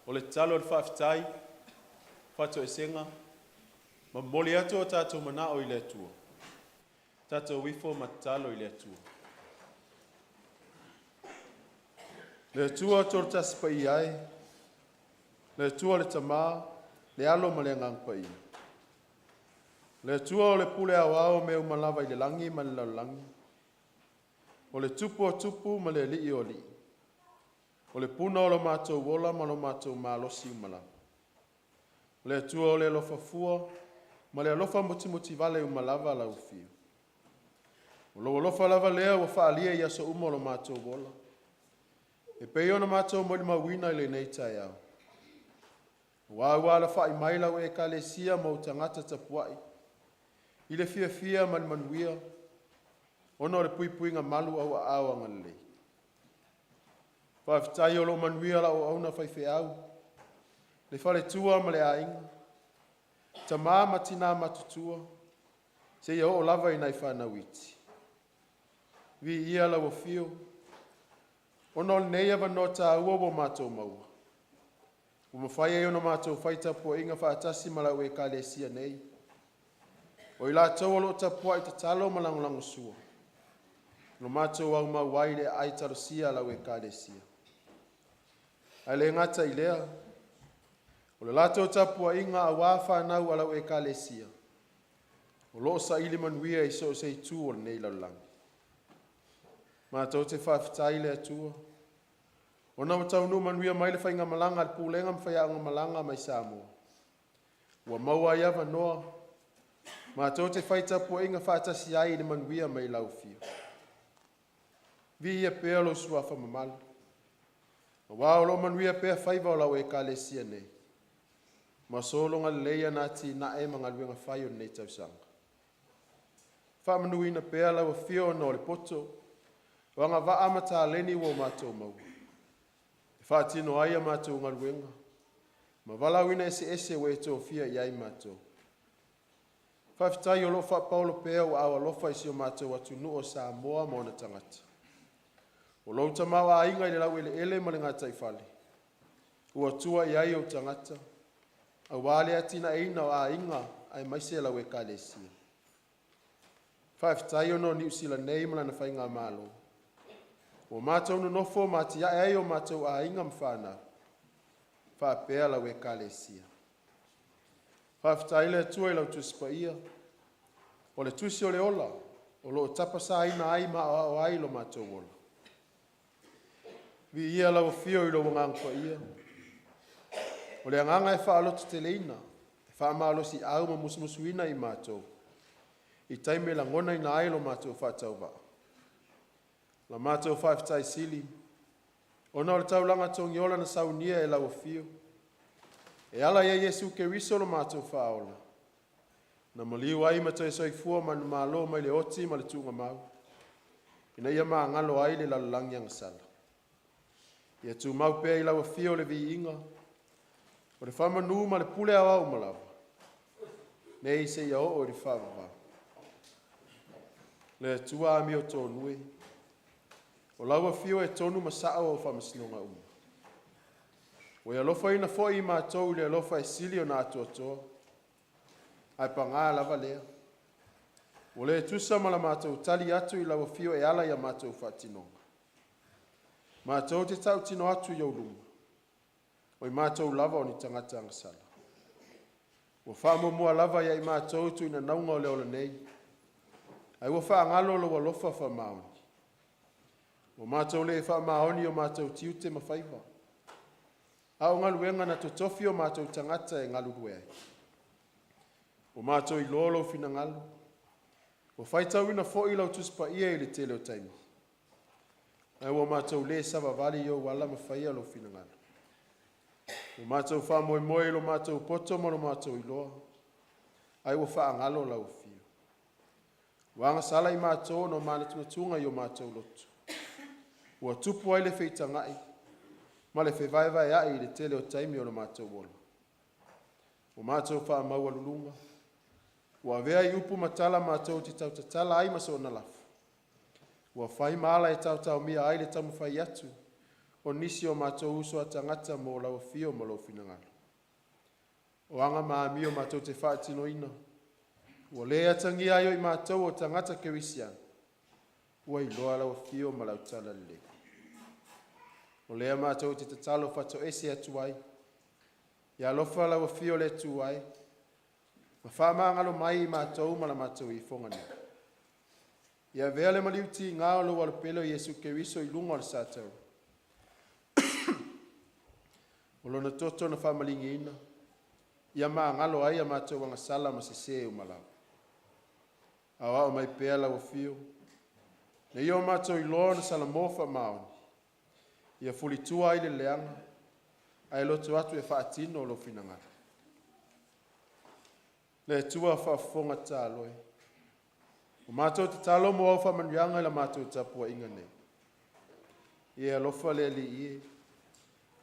o le talo le whaafitai, whato e senga, ma moli atu o tātou mana o i le atua. Tātou wifo ma talo i le atua. Le atua toro tasi pa i ai, le atua le tamā, le alo ma le ngang pa i. Le atua o le pule au au me umalawa i le langi ma le laulangi. O le tupu o tupu ma le li o li. O le puna o lo mātou wola ma lo mātou mālosi umalawa. Le atua o le alofa fua, ma le alofa muti vale umalawa la ufio. O lo alofa lava lea wa whaalia i aso umo lo mātou wola. E pei ona mātou mo li mawina i le nei tai au. Wa la whai maila o e ka le sia mo tangata tapuai. I le fia man manuia, ona o le puipuinga malu au a au angalei. Whaafitai o lo manuia la o auna whaife au. Le whale tua ma le ainga. Ta māma tina matutua. Se ia o lava i nai whanawiti. Vi ia la o fio. Ona o nei ava no ta ua o mātou maua. O mawhai e ona mātou whaita po inga whaatasi ma la ue ka le sia nei. O i la tau alo tapua i te talo malangolango sua. No mātou au mawai le ai taro sia la ue ka le sia. Ai le ngata i lea. O le lato tapua inga a wafa nau ala ue ka le sia. O loo sa ili manuia i so se tu o nei laulangi. Mātou te whaafitai le atua. O na matau nu manuia mai le whainga malanga le pūlenga mwhai anga malanga mai Samoa. Ua maua iawa noa. Mātou te whaita pua inga whaatasi ai le manuia mai laufio. Vi ia pēa lo suafa mamalu. O wao lo manuia pēa whaiva o lau e ka le sia nei. Ma solonga leia nati na e mangaluenga whai o nei tausanga. Whamanuina pēa lau a fio no le poto. Wanga wa amata leni wo mātou mau. Whaatino aia mātou ngaluenga. Ma walauina ese we tō fia iai mātou. Whaafitai o lo wha paulo pēa o awa lofa isi o mātou atu nu o Samoa mo na tangata. O lo tamawa a inga i le lau ele ma le ngata i whale. Ua tua iai o tangata. A wale atina eina o a inga ai maise lau e ka le sia. Whaafitai o no ni usila nei ma na whainga malo. O mātou no nofo mati a ei o mātou a inga mwhana. Whaapea lau e ka le sia. Whaafitai le tua i lau tuspa ia. O le tusi o le ola. O lo tapasa ina ai ma o ai lo mātou ola. Vi ia lau fio i lo wangangpa ia. O le anganga e whaalotu te leina. E whaamalosi au ma musumusuina i mātou. I taime la ngona ina ai lo mātou whaatau waa. La mātou whaafitai sili. O na o le taulanga tongi ola na Sauniga e lau fio. E ala ia Yesu ke riso lo mātou whaola. Na maliu ai ma toi soifua ma malo mai le oti ma le tunga mau. Ina ia maa ngalo ai le lalangi ang sala. Ia tu mau pea i lau fio le vi inga. O le whamanu ma le pule au au malawa. Nei se ia o le whawa. Le tua ami o tō nui. O laua fio e tonu masao o whamasinonga uma. O ia lofa ina fo i mātou le lofa e sili o nā atoa. Ai pa ngā lava lea. O le tusa ma la mātou tali atu i laua fio e ala ia mātou whatinonga. Mātou te tau tino atu i aulunga. O i mātou lava o ni tangata angasala. O whaamo mua lava ia i mātou tu ina naunga o le ola nei. Ai o wha angalo lo wa lofa wha maoni. O mātou le wha maoni o mātou tiute mawhaiva. A o ngaluenga na totofi o mātou tangata e ngalu ruea. O mātou i lolo fina ngalu. O whaitau ina fo i lau tuspa ia i le tele o taimi. Ai o mātou le sava vali o wala mawhaia lo fina ngalu. O mātou wha moe moe lo mātou poto mo lo mātou i loa. Ai o wha angalo lau fio. Wanga sala i mātou no mānatunga i o mātou lotu. Ua tupu ai le wheitangai. Ma le whewaiwai ai le tele o taimi o lo mātou wola. O mātou wha maua lulunga. Ua vea i upu matala mātou ti tau tatala ai maso na lafu. Ua whai maala e tau tau mia ai le tamu whai atu. o nisi o mātou uso a tangata mo lau fio mo lau finangalo. O anga maami o mātou te whaatino ina. Ua lea tangi aio i mātou o tangata kerisian. Ua i loa lau fio mo lau tala le. O lea mātou te tatalo whato ese atuai. Ia lofa lau fio le tuai. Ma whaamangalo mai i mātou ma la mātou i whongani. Ia vea le maliuti ngāo lo wala pelo Yesu Keriso i lunga o sātou. O lona toto na whamalingi ina. Ia maa ngalo ai a mātou wanga sala ma se se o malau. Awa o mai pēa lau fio. Na ia o mātou i loa na sala mofa maoni. Ia fuli tua i le leanga. Ai lotu atu e whaatino lo finangara. Le tua whaafonga tā loi. O mātou te talo mo au whamanianga i la mātou tapua inga nei. Ia lofa le li ie.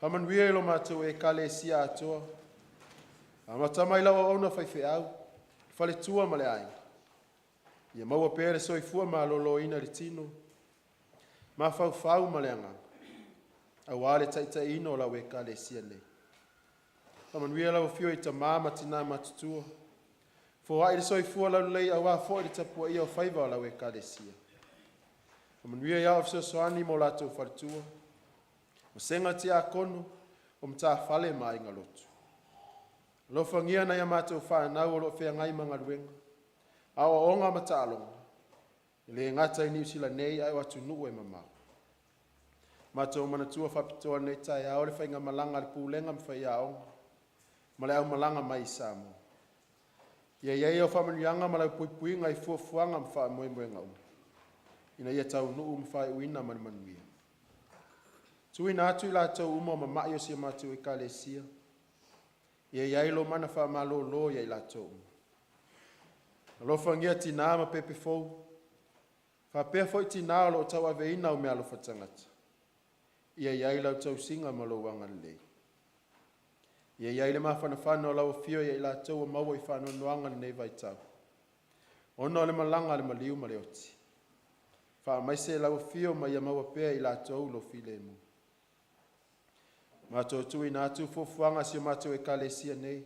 Whamanuia i lo mātou e kale sia atoa. Amatama i lawa ona whaife au. Whale tua ma le ai. Ia maua pere soifua ma lolo ina li tino. Ma whau ma le anga. Au wale taita ino la we kale sia nei. Whamanuia lawa fio i ta mama tina matutua. Fo ai le soifua lau lei au a fo i tapua ia o whaiva la we kale sia. Whamanuia ia ofso soani mo lato wharitua. O senga ti a kono, o mta whale mai ngā lotu. Lofangia na ia mātou whanau o lo whea ngai mga ruenga. Awa o ngā mata alonga. Le ngata i niusila nei ai watu nuu e mamau. Mātou manatua whapitoa nei tai a ore whainga malanga le pūlenga mwhai a onga. Ma le au malanga mai Samoa. Ia iei o whamanianga ma lau puipui ngai fuafuanga mwha moe moe ngau. Ina ia tau nuu mwhai uina manuia. Tui nā tui la tau uma ma mai o sia mātou i kale sia. Ia iai lo mana wha malo lo ia i la tau. Alofa ngia tina ma pepe fau. Wha pea fo i tina lo tau ave ina o mea alofa tangata. Ia iai lau tau singa ma lo wanga lei. Ia iai le mawhana whana o lau fio ia i la tau o maua i whana noanga nei vai tau. Ono le malanga le maliu ma le oti. Wha mai se lau fio ma ia maua pea i la tau lo file mu. Mātou tui nā tū fofuanga si o mātou e kalesia nei.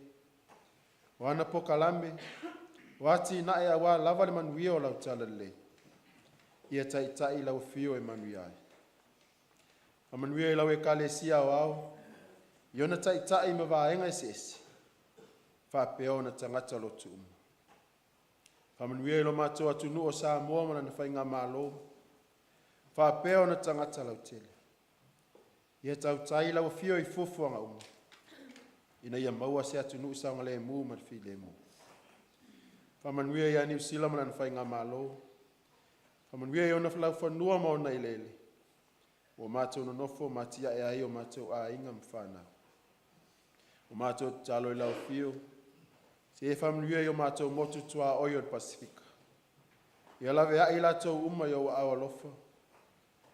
O ana poka lame, o ati na e awa lava le manuia o lau tala le. Ia tai lau fio e manuia ai. A manuia i lau e kalesia o au, i ona tai ma vaenga e sesi. Wha peo na tangata lotu umu. A manuia i lo mātou atu nu o Samoa mana na whainga mālo. Wha peo na tangata lau tele. Ia tau tai lau fio i fufuanga umu. Ina ia maua se atu nuu saunga le mu ma fi le mu. Whamanuia ia New Zealand mana whai ngā mālo. Whamanuia i ona lau whanua ma ona i lele. O mātou no nofo matia e ai o mātou a inga mwhana. O mātou talo i lau fio. Se e whamanuia i o mātou motu tua oio i Pasifika. Ia lawe a i latou uma i o awa lofa.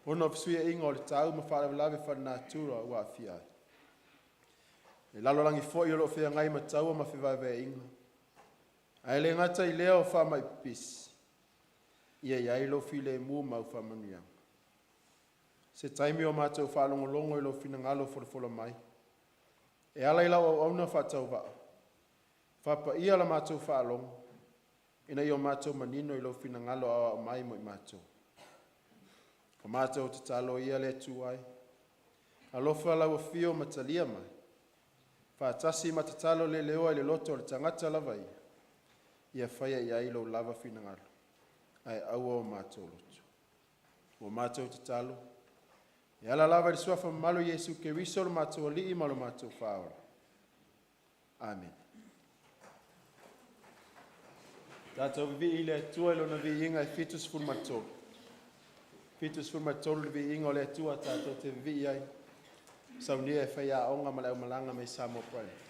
Ona fsuia inga o le tau ma whaare lawe whanā tura ua fia. E lalolangi fo i o lo whea ngai ma taua ma whiwawe inga. Ai le ngata i lea o whamai pis. Ia iai lo file mu mau whamanuia. Se taimi o mātou whalongolongo i lo whina ngalo wholofola mai. E ala i lau au auna whatau wao. Whapa ia la mātou whalongo. Ina i o mātou manino i lo whina ngalo au mai mo i mātou. Ka mātou te talo ia le tuai. Alofa lau fio matalia mai. Whaatasi ma te talo le leoa le loto le tangata lava ia. Ia whaia ia ilo lava whinangalo. Ai aua o mātou loto. O mātou te talo. E ala lava le suafa malo Yesu Keriso lo mātou alii malo mātou whaora. Amen. Tātou vivi i le tua ilo na vi inga e fitus ful mātou. Fitus ful mātou le vi inga o le tua tātou te vivi ai. Sauniga e whaia aonga ma leo malanga me Samoa Prime.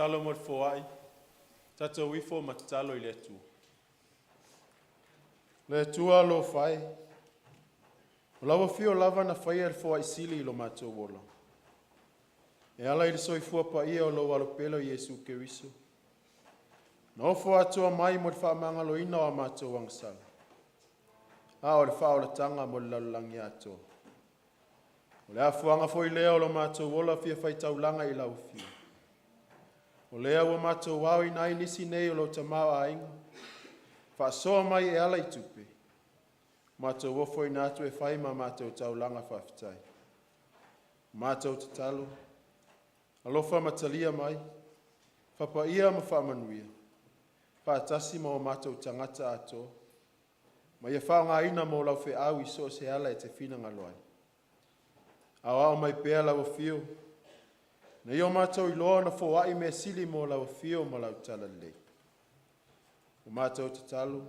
talo mo foai. Tato wifo matalo I le tu. Le tua lo fai. O lava fio lava na fai al foai sili lo mato wolo. E ala I soifua pa ia o lo alo pelo Yesu Keriso. No fo atua mai mo fa manga lo ina o mato wangsala. A o le fa o le tanga mo le lalangi ato. O le afuanga fo I lea o lo mato wola fia fai taulanga I lau fio. O lea ua mato wau I nai nisi nei o lo tamau a inga. Fa soa mai e ala I tupe. Mato wofo I natu e fai ma mato taulanga fafitai. Mato tatalo. Alofa matalia mai. Fapa ia ma fa manuia. Fa atasi ma o mato tangata ato. Ma ia whao ngā ina mō lau whi au I so se ala e te whina ngaloai. Awa o mai pēa lau fio. Na i o mātou I loa na fōai mea sili mō lau fio ma lau tala lei. O mātou te talo.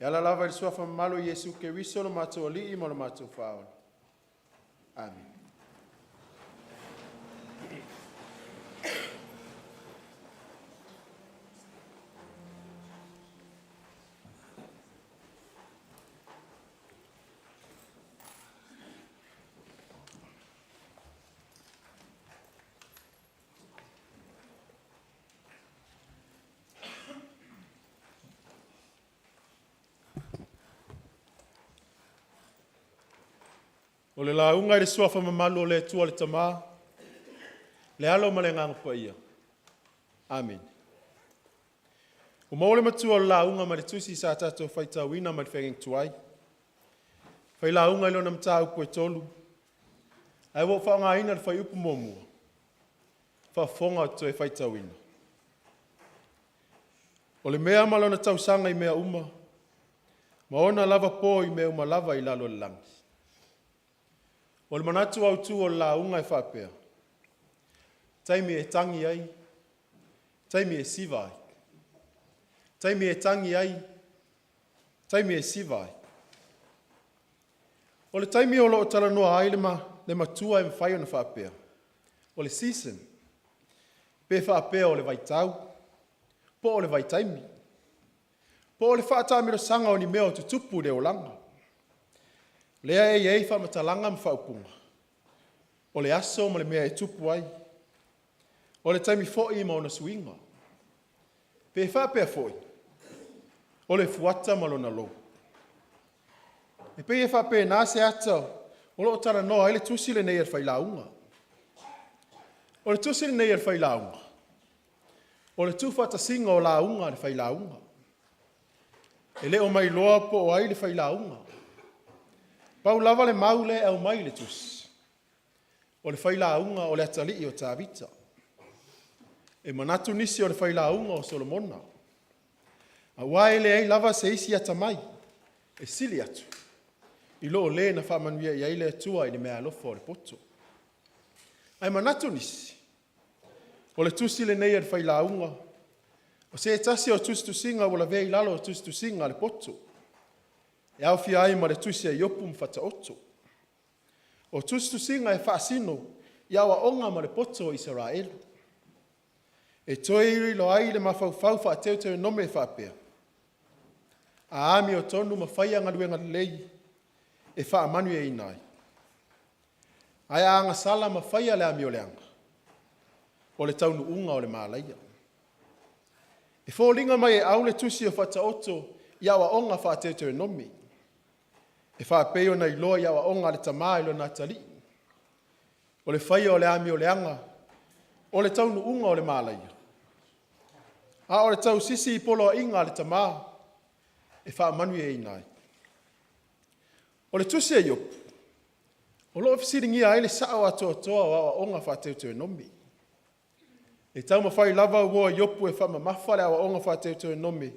E ala lava I suafa malo Yesu Keriso no mātou alii ma lo mātou whaola. Amen. O le launga I le suafa mamalu o le tua le tama. Le alo ma le ngang pa ia. Amen. O maole matua o launga ma le tusi sa tato fai tawina ma le whengeng tuai. Fai launga I lona mta upo e tolu. Ai wo wha ngā ina le fai upu momua. Wha fonga to e fai tawina. O le mea malona tausanga I mea uma. Ma ona lava po I mea uma lava I lalo le langi. O le manatu au tu o la unga e whapea. Taimi e tangi ai. Taimi e sivai. Taimi e tangi ai. Taimi e sivai. O le taimi o lo o tala noa ai le matua e mwhai o na whapea. O le season. Pe whapea o le vaitau. Po o le vaitaimi. Po o le whaatamiro sanga o ni mea o tutupu le o langa. Lea e iei wha matalanga mwhaupunga. O le aso ma le mea e tupu ai. O le taimi fōi ma ona suinga. Pe whapea fōi. O le fuata ma lona lou. E pe e whapea nā se ata. O lo o tara noa ele tusi le nei ar whailaunga. O le tusi le nei ar whailaunga. O le tufata singa o launga le whailaunga. E le o mai loa po o ai le whailaunga. Pau lava le maule au mai le tus. O le whailaunga o le atali o tāvita. E manatu nisi o le whailaunga o Solomona. A wae le ei lava se isi ata mai. E sili atu. I loo le na whamanuia i eile atua i le mea alofa o le poto. Ai manatu nisi. O le tusi le nei ar whailaunga. O se tasi o tustusinga o la vei lalo o tustusinga le poto. E au fia ai ma le tusi e iopu mwhata oto. O tustusinga e whaasino i awa onga ma le poto o Israel. E toi iri lo ai le mawhauwhau wha teo teo nome e whapea. A ami o tonu ma whaia ngaluenga lei e wha manu e inai. Ai a anga sala ma whaia le ami o leanga. O le taunu unga o le maalaia. E fōlinga mai e au le tusi o whata oto i awa onga wha teo teo nome. E wha peo na iloa i awa onga le tamā ilo nā tali. O le whaia o le ami o le anga. O le taunu unga o le maalaia. A o le tau sisi i polo inga le tamā. E wha manu e inai. O le tusi e yopu. O lo ofisiringi a ele sao atoa toa o awa onga wha teo teo nome. E tau ma whai lava ua yopu e wha ma mawhare awa onga wha teo teo nome.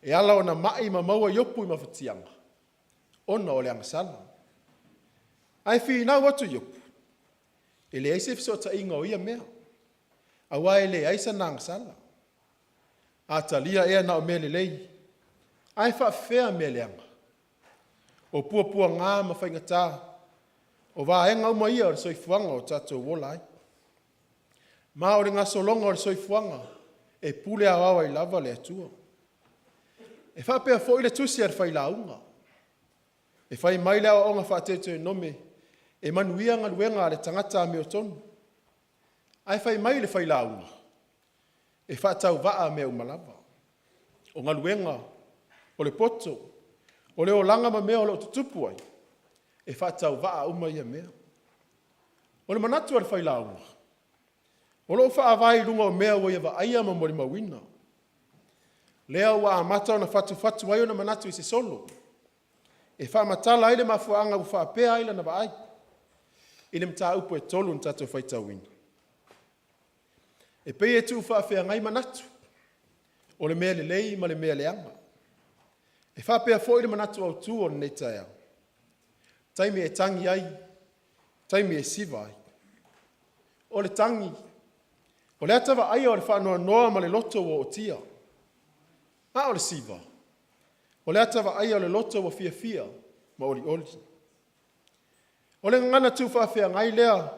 E ala o na mai ma maua yopu i mawhatianga. Ona o le angasala. Ai fi nau atu yopu. E le aise fisota inga o ia mea. A wae le aisa na angasala. A talia ea na o mele lei. Ai wha whea mele anga. O pua ngā ma whaingatā. O wā enga uma ia o soifuanga o tatou wolai. Ma o le ngasolonga o le soifuanga, e pule a wawa I lava le atua. E whapea fo I le tusi ar whailaunga. E whai mai lea o ngā whāteto e nome, e manuia ngā luenga le tangata me o tonu. Ai whai mai le whailaunga. E whātau waa me umalava. O ngā luenga, o le poto, o le o langa ma mea o le o tutupu ai. E whātau waa uma ia mea. O le manatu ar whailaunga. O lo whaavai lunga o mea o ia wa aia ma mori mawina. Lea ua amata o na whatu ai o na manatu I se solo. E whaamatala ai le mafuanga u whaapea ai na waai. I le mta upo e tolu n tato whaitawina. E pei e tu whaafea ngai manatu. O le mea le lei ma le mea le anga. E whaapea fo I le manatu au tu o nei tai au. Taimi e tangi ai. Taimi e siva ai. O le tangi. O le atawa ai o le whaanoa noa ma le loto o tia. A o le siva. O le atawa ai o le loto o fia fia ma oli oli. O le ngana tu whaafea ngai lea.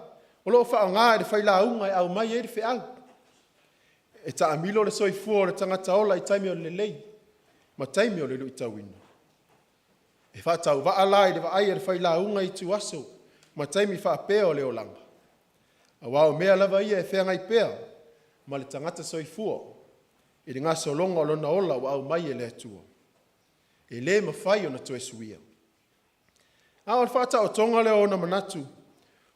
O lo wha ngā e le whailaunga e au mai e le whiau. E ta amilo le soifua o le tangata ola I taimi o le lei. Ma taimi o le lui tawina. E whaatau waala I le waai e le whailaunga I tu aso. Ma taimi whaapea o le olanga. A wao mea lava ia e whea ngai pea. Ma le tangata soifua. I le ngā solonga o lona ola wa au mai e le atua. E le mawhai o na toe suia. A o le whaata o tonga le o na manatu.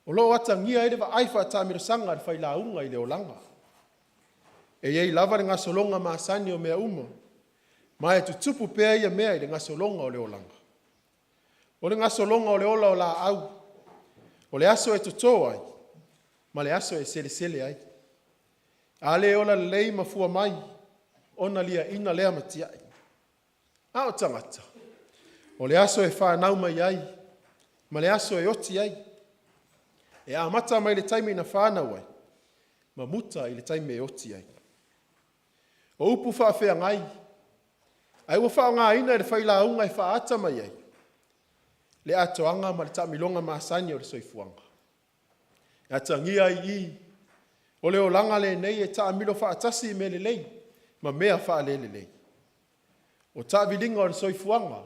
O lo ata ngia e le wa ai whaata mirasanga le whailaunga I le olanga. E iei lava le ngā solonga maasani o mea uma. Ma e tutupu pea ia mea I le ngā solonga o le olanga. O le ngā solonga o le ola o la au. O le aso e tutoa ai. Ma le aso e sele sele ai. A le ola le lei mafua mai. Ona lia ina lea matiai. A o tangata. O le aso e whanau mai ai. Ma le aso e oti ai. E a mata mai le taimi na whanau ai. Ma muta I le taimi e oti ai. O upu whaafea ngai. Ai ua whao ngā ina e le whailaunga e whaata mai ai. Le atoanga ma le tamilonga maasani o le soifuanga. E atangia I. O le olanga le nei e taamilo whaatasi me le lei. Ma mea wha le lei. O tavilinga o le soifuanga.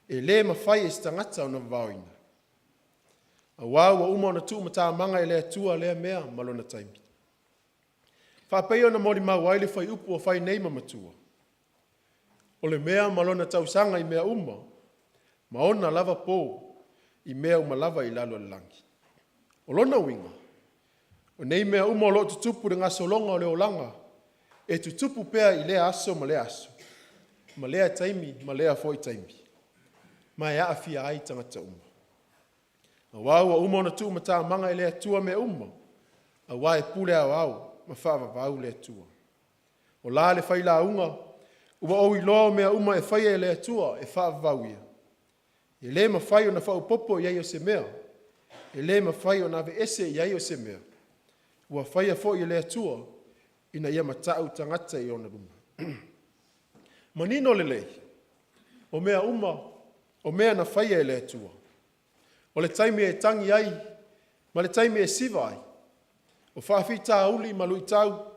E le mawhai e stangata o na vawina. A wau wa uma o na tu mata manga e le atua lea mea malona taimi. Whapei o na mori mau ai le whai upu o whai nei mamatua. O le mea malona tausanga I mea uma. Ma ona lava pō I mea uma lava I lalo le langi. O lona winga. O nei mea uma o lo tutupu le ngā solonga o le olanga. E tutupu pea I lea aso ma lea aso. Ma lea taimi, ma lea foi taimi. Ma e aafia ai tangata uma. A wau a uma o na tu mata manga I lea tua mea uma. A wai pule au au. Ma whaava vau le tua. O la le whailaunga. Ua o iloa mea uma e whaia e le atua e whaava vau ia. E le ma whai o na whau popo iai o se mea. E le ma whai o na ve ese iai o se mea. Ua whaia fo I le atua ina ia matau tangata I ona ruma. Manino le lei. O mea uma, o mea na whaia e le atua. O le taimi e tangi ai, ma le taimi e siva ai. O whaafita uli ma lui tau.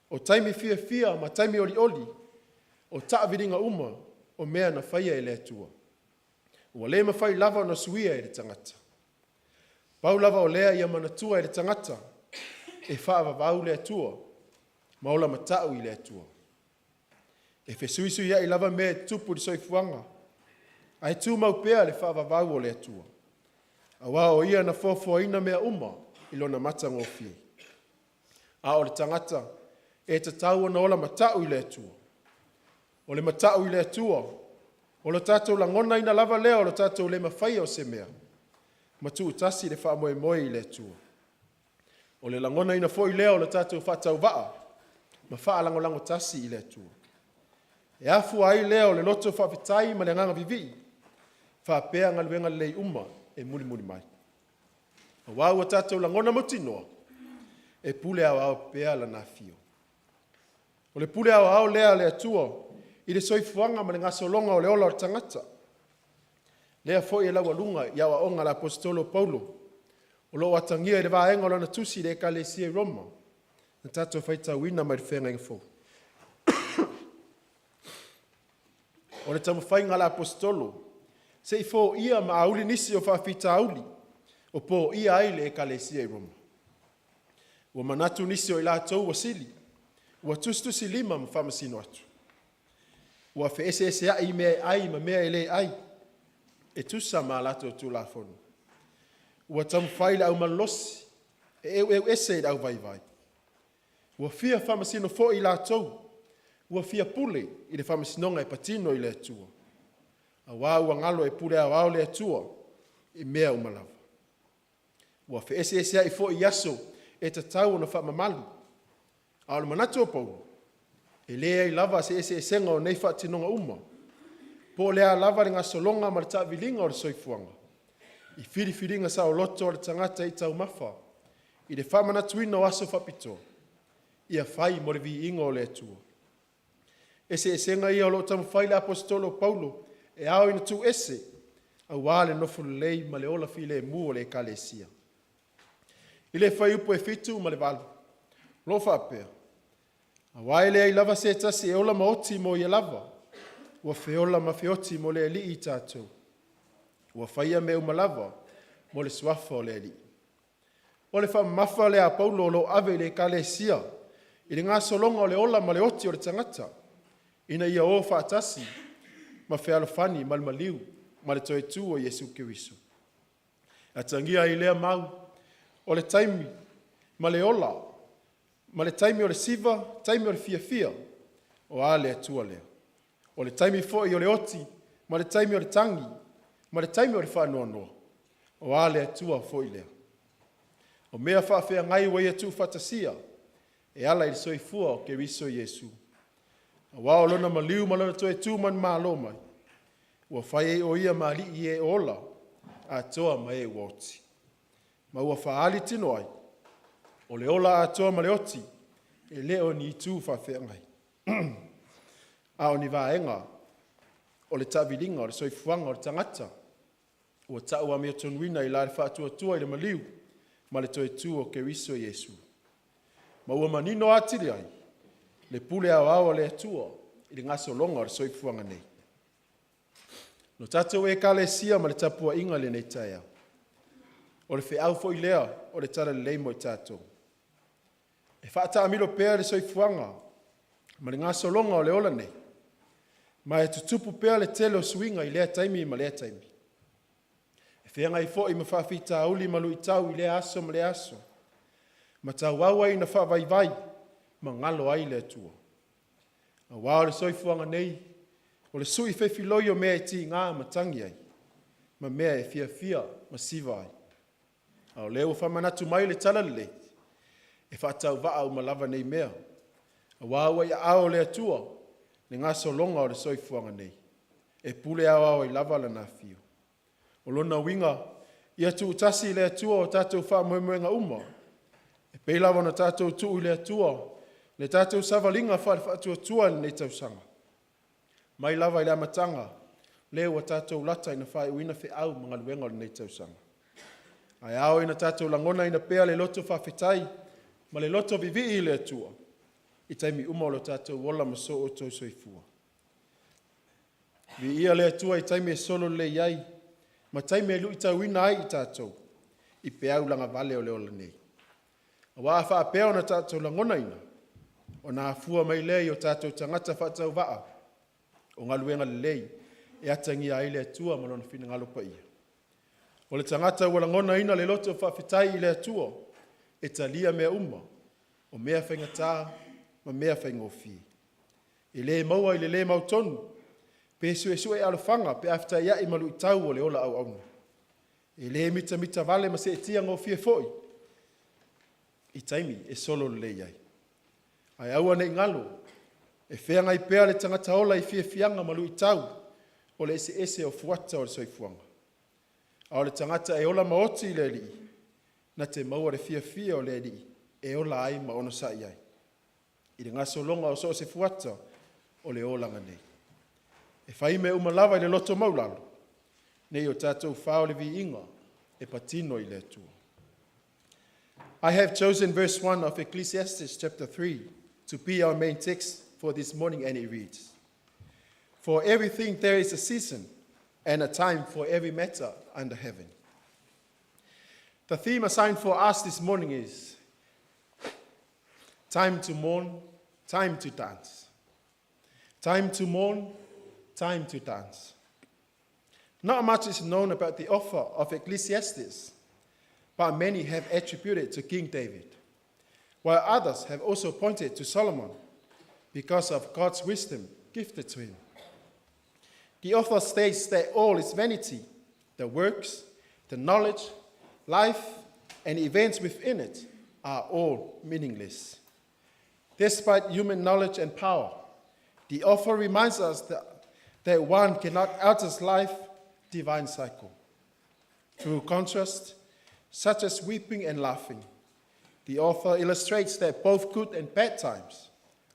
O taimi fia fia ma taimi oli oli. O taaviringa uma o mea na whaia e le atua. Ua le mawhai lava na suia e le tangata. Pau lava o lea ia manatua e le tangata. E whaava vau le atua. Maola matau I le atua. E whesuisu ia I lava mea tupu di soifuanga. Ai tu mau pea le whaava vau o le atua. Awa o ia na fofo ina mea uma I lona mata ngofie. A o le tangata e te tau na ola matau I le atua. O le matau I le atua. O lo tātou la ngona ina lava lea o lo tātou le mawhai o se mea. Matu utasi le wha moe moe I le atua. O le langona ina fo I lea o lo tātou whatau waa. Ma wha lango lango tasi I le atua. E afu ai lea o le loto whawhitai ma le nganga vivi. Wha pea ngaluenga lei uma e muli muli mai. A wau a tātou la ngona motinoa. E pule au au pea la na fio. O le pule au au lea le atua. I le soifuanga ma le ngasolonga o le ola o tangata. Lea foi e laua lunga I awa onga la apostolo Paulo. O lo watangia I le vaenga o lana tusi le ekalesia I Roma. na tātou whaitauina mai whenga inga fōu. O le tamu whainga la apostolo, se i fō ia ma auli nisi o whawhita auli, o pō ia aile e kalesia i Roma. Ua manatu nisi o i lātou wasili, ua tustusi lima ma whamasino atu. Ua whe ese ai mea ai ma mea ele ai, e tusa ma lātou tū la whonu. Ua tamu whaile au malosi, e eu ese i au vai vai. Ua fia whamasino fo i lātou, ua fia pule i le whamasinonga e patino i le atua. A wāua ngalo e pule a wāo le atua i mea umalawa. Ua whe ese ai fo i aso e tatau na whamamalu. A ole manatu o pau, e lea i lava se ese senga o nei whatinonga uma. Po lea lava ringa solonga ma le tawilinga o le soifuanga. I whiriwhiringa sa o loto o le tangata i tau mawha. I le whamanatuina o aso whapito. Ia whai mo le vi inga o le atua. Ese senga ia o lo tamu whaile apostolo Paulo e ao ina tu ese au wale nofu lei ma le ola file mu o le kalesia. I le whai upo e fitu ma le walu. Lo whapea. A waile ai lava se tasi e ola maoti mo i lava. Ua feola ma feoti mo le li i tātou. Ua whaia me umalava mo le swafa o le li. O le whamafa le a Paulo lo ave le kalesia. I le ngā solonga o le ola ma le oti o le tangata. Ina ia o whaatasi, ma whealofani, ma le maliu, ma le toe tū o Jesu Kiriso. A tangia i lea mau, o le taimi, ma le ola, ma le taimi o le siva, taimi o le fia, o a le atua lea. O le taimi foi o le oti, ma le taimi o le tangi, ma le taimi o le whanoanoa, o a le atua foi lea. O mea whaafea ngai wa ia tū whatasia, e ala i soifua o Kiriso Jesu. A wao lona maliu malona toe tūman mālo mai. Ua whae o ia mali i e ola, a toa mai e woti. Ma ua whaali tino ai. O le ola a toa ma le oti, e leo ni tū whawhea ngai. A o ni vaenga, o le tawilinga, o le soifuanga, o le tangata. Ua tau a mea tonuina i la le whaatua tua i le maliu, ma le toe tū o Keriso Jesu. Ma ua manino atiri ai. Le pule au au le atua, i le ngaso longa o le soifuanga nei. No tatou e kalesia ma le tapua inga le nei taia. O le wheau fo i lea, o le tala le leimo i tatou. E whaata amilo pēr le soifuanga, ma le ngaso longa o le ola nei. Ma e tutupu pēr le tele o suinga i lea taimi ma lea taimi. E whenga i fo i ma whawhita auli ma lui tau i lea aso ma lea aso. Ma tau wawa i na whawai vai, ma ngalo ai le atua. A wao le soifuanga nei, o le sui whewhiloi o mea e ti ngā matangi ai, ma mea e fia ma siva ai. A o leo whamanatu mai le tala le, e whaatau waa au malava nei mea. A wao ai ao le atua, le ngā solonga o le soifuanga nei, e pule au i lava la nā fio. O lona winga, ia tu utasi le atua o tātou wha moemoenga uma, e peilawa na tātou tuu le atua, le tātou savalinga whaatua tua nei tausanga. Mai lava i le amatanga, leo wa tātou lata ina whae uina whi au mga luenga nei tausanga. Ai ao ina tātou langona ina pea le loto whawhetai, ma le loto vivi i le atua. I taimi uma o lo tātou wola ma so o tau soifua. Vi ia le atua i taimi e solo le iai, ma taimi e lu i tau ina ai i tātou, i pea ulanga vale o le ola nei. A waa wha pea ona tātou langona ina, o nā fua mai lei o tātou tangata whaatau waa, o ngaluenga le lei, e atangi ai le atua malona whina ngalopa ia. O le tangata wala ngona ina le loto whawhitai i le atua, e talia mea uma, o mea whaingatā, ma mea whaingofi. E le maua i le mau tonu, pe sue alofanga, pe afta ia i malu i tau o le ola au auna. E le mita vale ma se e tia ngofi e foi. I taimi e solo le iai. Ai aua nei ngalo, e whenga i pēa le tangata ola i fianga malu i tau, o le ese o fuata o le soifuanga. A o le tangata e ola maoti i le li, na te maua le fia o le li, e ola ai ma ono sa iai. I le ngaso longa o so se fuata o le olanga nei. E whaime umalawa i le loto maulalo, nei o tātou whao le vi inga, e patino i le atua. I have chosen verse 1 of Ecclesiastes chapter 3 to be our main text for this morning, and it reads, "For everything there is a season and a time for every matter under heaven." The theme assigned for us this morning is time to mourn, time to dance. Time to mourn, time to dance. Not much is known about the author of Ecclesiastes, but many have attributed to King David, while others have also pointed to Solomon because of God's wisdom gifted to him. The author states that all is vanity, the works, the knowledge, life, and events within it are all meaningless. Despite human knowledge and power, the author reminds us that one cannot alter life's divine cycle. Through contrast, such as weeping and laughing, the author illustrates that both good and bad times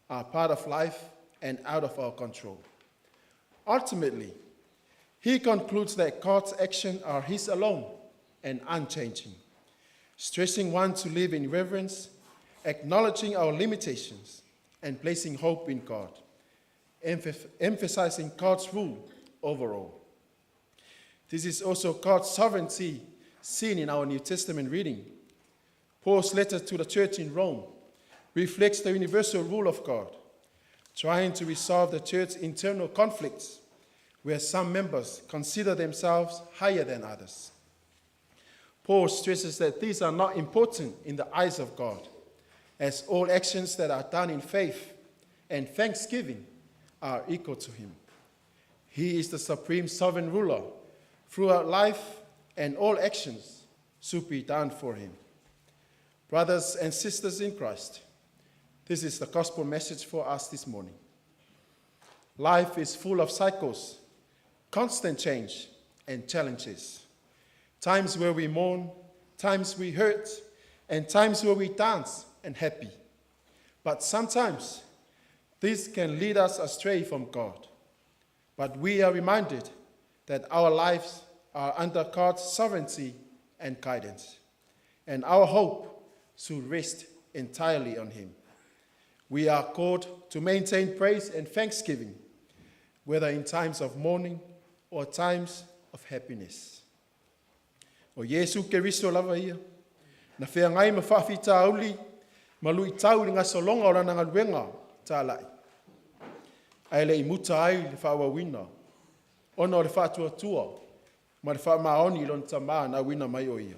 are part of life and out of our control. Ultimately, he concludes that God's actions are his alone and unchanging, stressing one to live in reverence, acknowledging our limitations, and placing hope in God, emphasizing God's rule over all. This is also God's sovereignty seen in our New Testament reading. Paul's letter to the church in Rome reflects the universal rule of God, trying to resolve the church's internal conflicts, where some members consider themselves higher than others. Paul stresses that these are not important in the eyes of God, as all actions that are done in faith and thanksgiving are equal to him. He is the supreme sovereign ruler throughout life, and all actions should be done for him. Brothers and sisters in Christ, this is the gospel message for us this morning. Life is full of cycles, constant change, and challenges. Times where we mourn, times we hurt, and times where we dance and happy. But sometimes this can lead us astray from God. But we are reminded that our lives are under God's sovereignty and guidance, and our hope should rest entirely on him. We are called to maintain praise and thanksgiving, whether in times of mourning or times of happiness. O Yesu Keriso lava ia, na whea ngai ma whawhita auli, ma lui tau li ngasolonga o rana ngaluenga tā lai. Ai le imuta ai le whawawina, ono le whatuatua, ma le whamaoni lona tamā na wina mai o ia.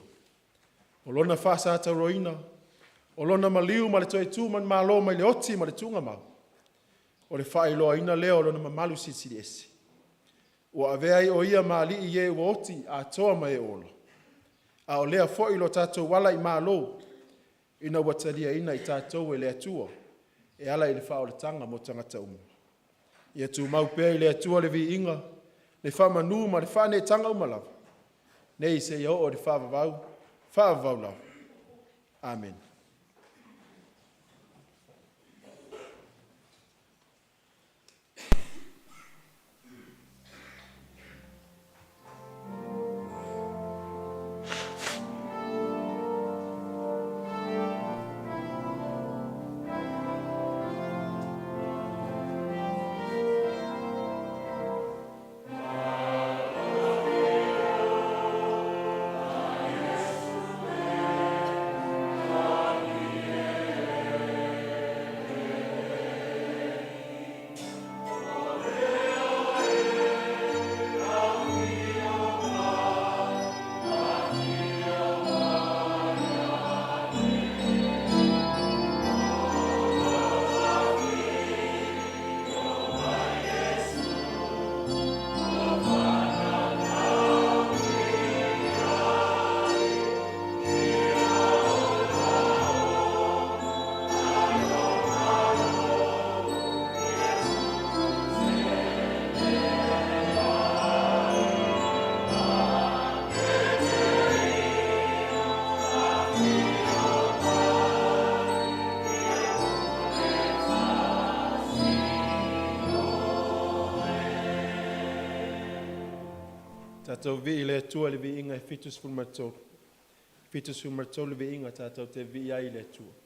O lona whasata roina, o lona maliu ma le toi tū man mālo mai le oti ma le tunga mau. O le whailoa ina leo lona mamalu sisiri esi. O aveai o ia maali i e ua oti a toa mai e ola. A o lea fo ilo tātou wala i mālo, ina watalia ina i tātou e lea tua, e ala i le whao le tanga mo tangata umu. Ia tū mau pēr i lea tua le vi inga, le whamanu ma le whane tanga umalawa. Nei se i o le whaavavau lau. Amen. Tātou vi le tua le vi inga e fitus fulmatoro. Fitu martolu ve inga tātou te vi ai le tua.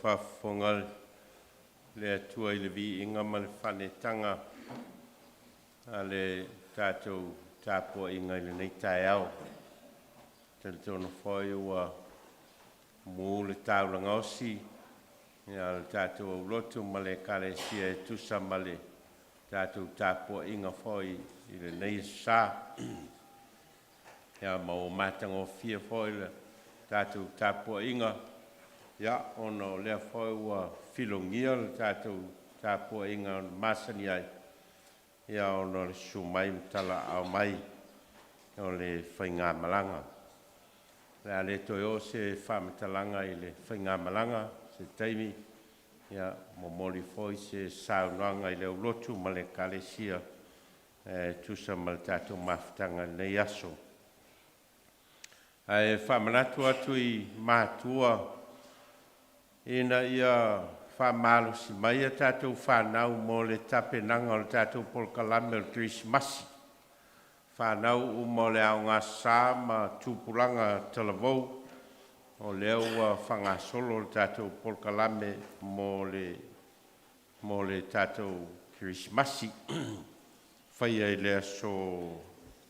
whafongal le atua I le vi inga ma le whanetanga a le tātou tāpua inga I le nei tai au. Tele tōna whai ua mū le tāuranga osi ia le tātou au lotu ma le kalesia e tusa ma le tātou tāpua inga whai I le nei sā. Ia ma o mātanga o fia whai le tātou tāpua inga. Ia ono lea whai ua filongia le tātou tāpua inga masani ai. Ia ono le sumai mtala au mai o le whainga malanga. Lea le toi o se whamatalanga I le whainga malanga, se teimi. Ia momoli foi se saunoanga I le ulotu ma le kalesia tusa ma le tātou mawhitanga nei aso. Ai whamanatu atu I mātua ina ia whamalo si mai a tātou whanau mo le tapenanga o le tātou polkalame o le Krismasi. Whanau u mo le au ngā sā ma tūpulanga talavou o leo ua whangasolo le tātou polkalame mo le tātou Krismasi. Whai ai lea so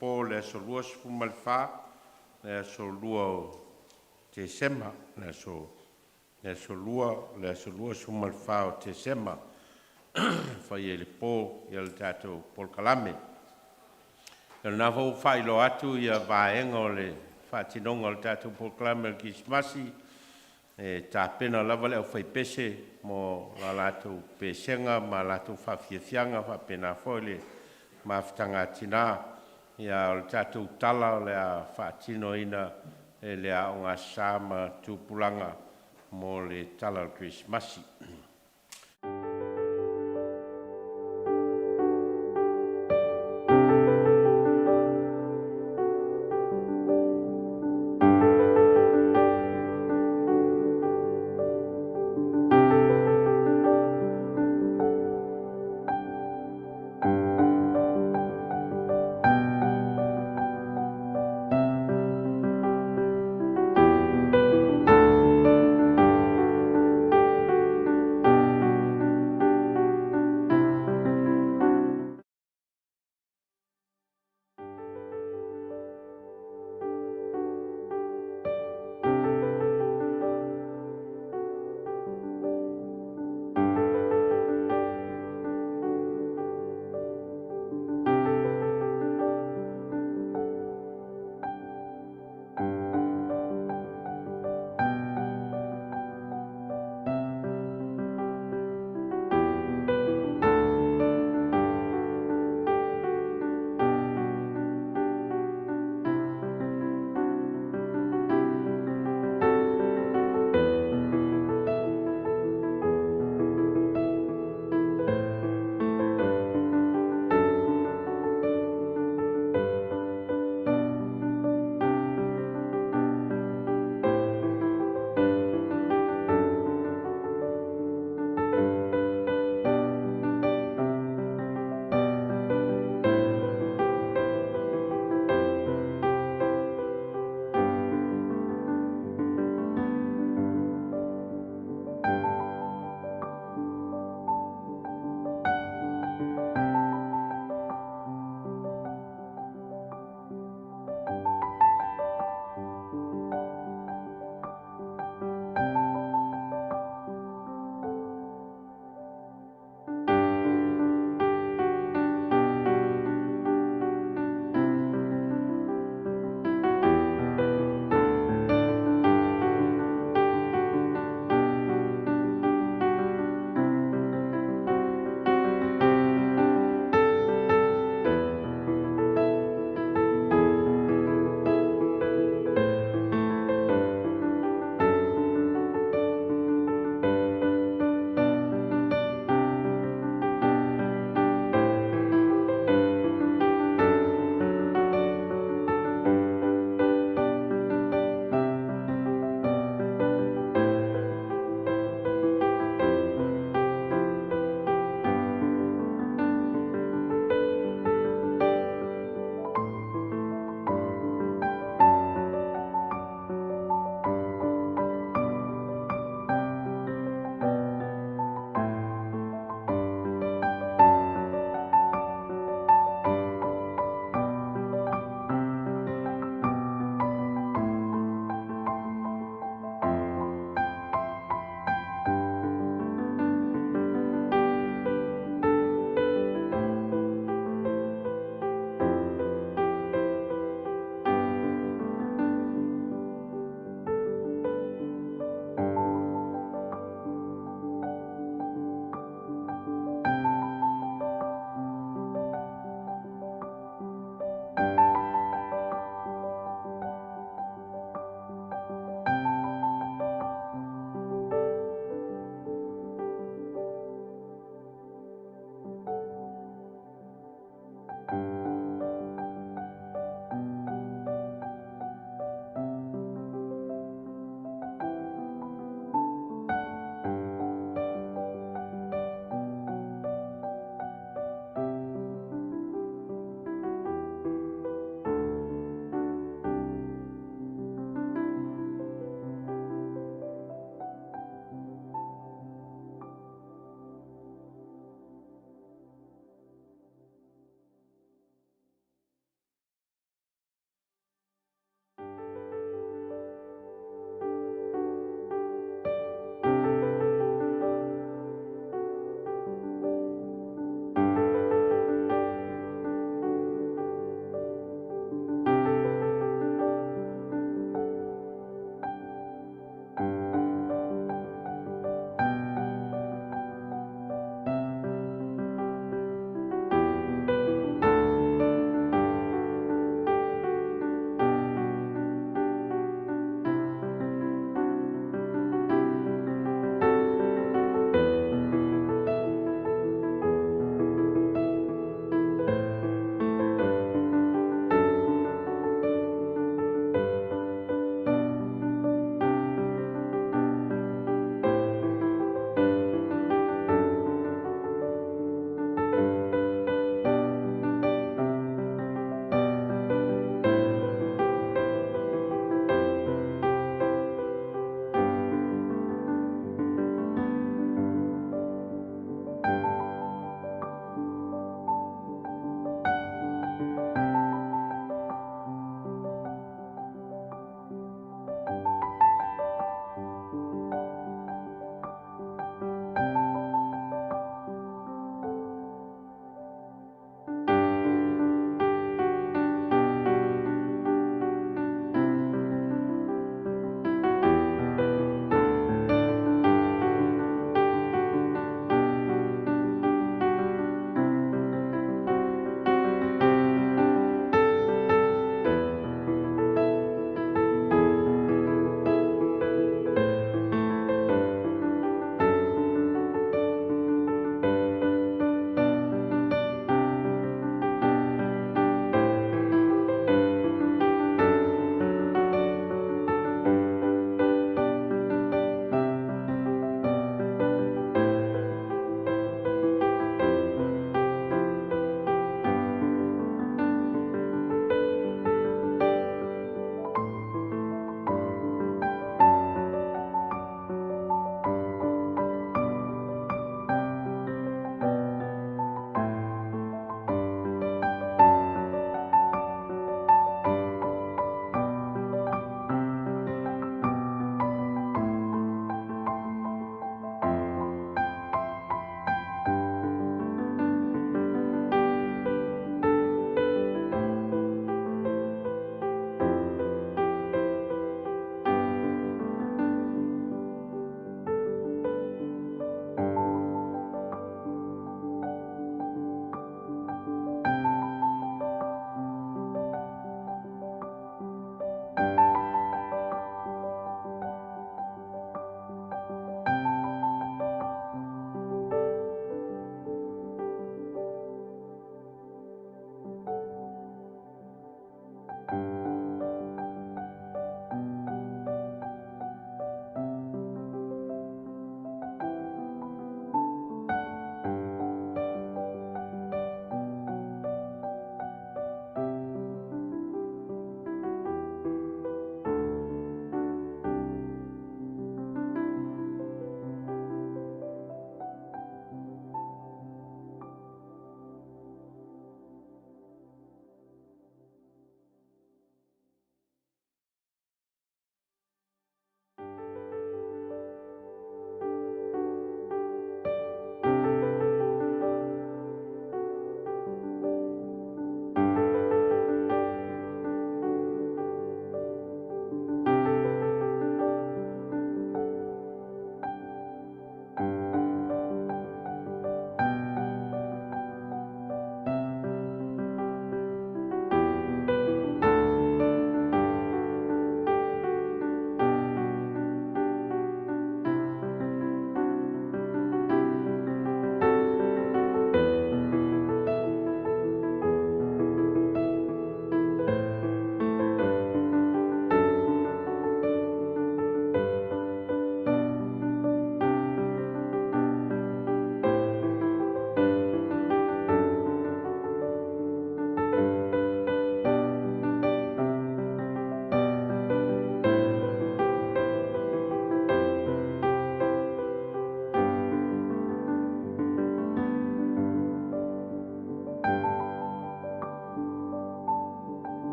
pō lea so lua spumal whā, lea so lua te sema, lea so lua sumal whā o te sema. Whai ai le pō ia le tātou polkalame. Ia nā whau whailo atu ia vāenga o le whātinonga o le tātou polkalame o Krismasi. Tā pena lava leo whai pese mo la lātou pesenga ma lātou whawhiawhianga whapena whoi le mawhitanga tina. Ia o le tātou tala o lea whātino ina lea o ngā sāma tūpulanga mo le tala o Krismasi.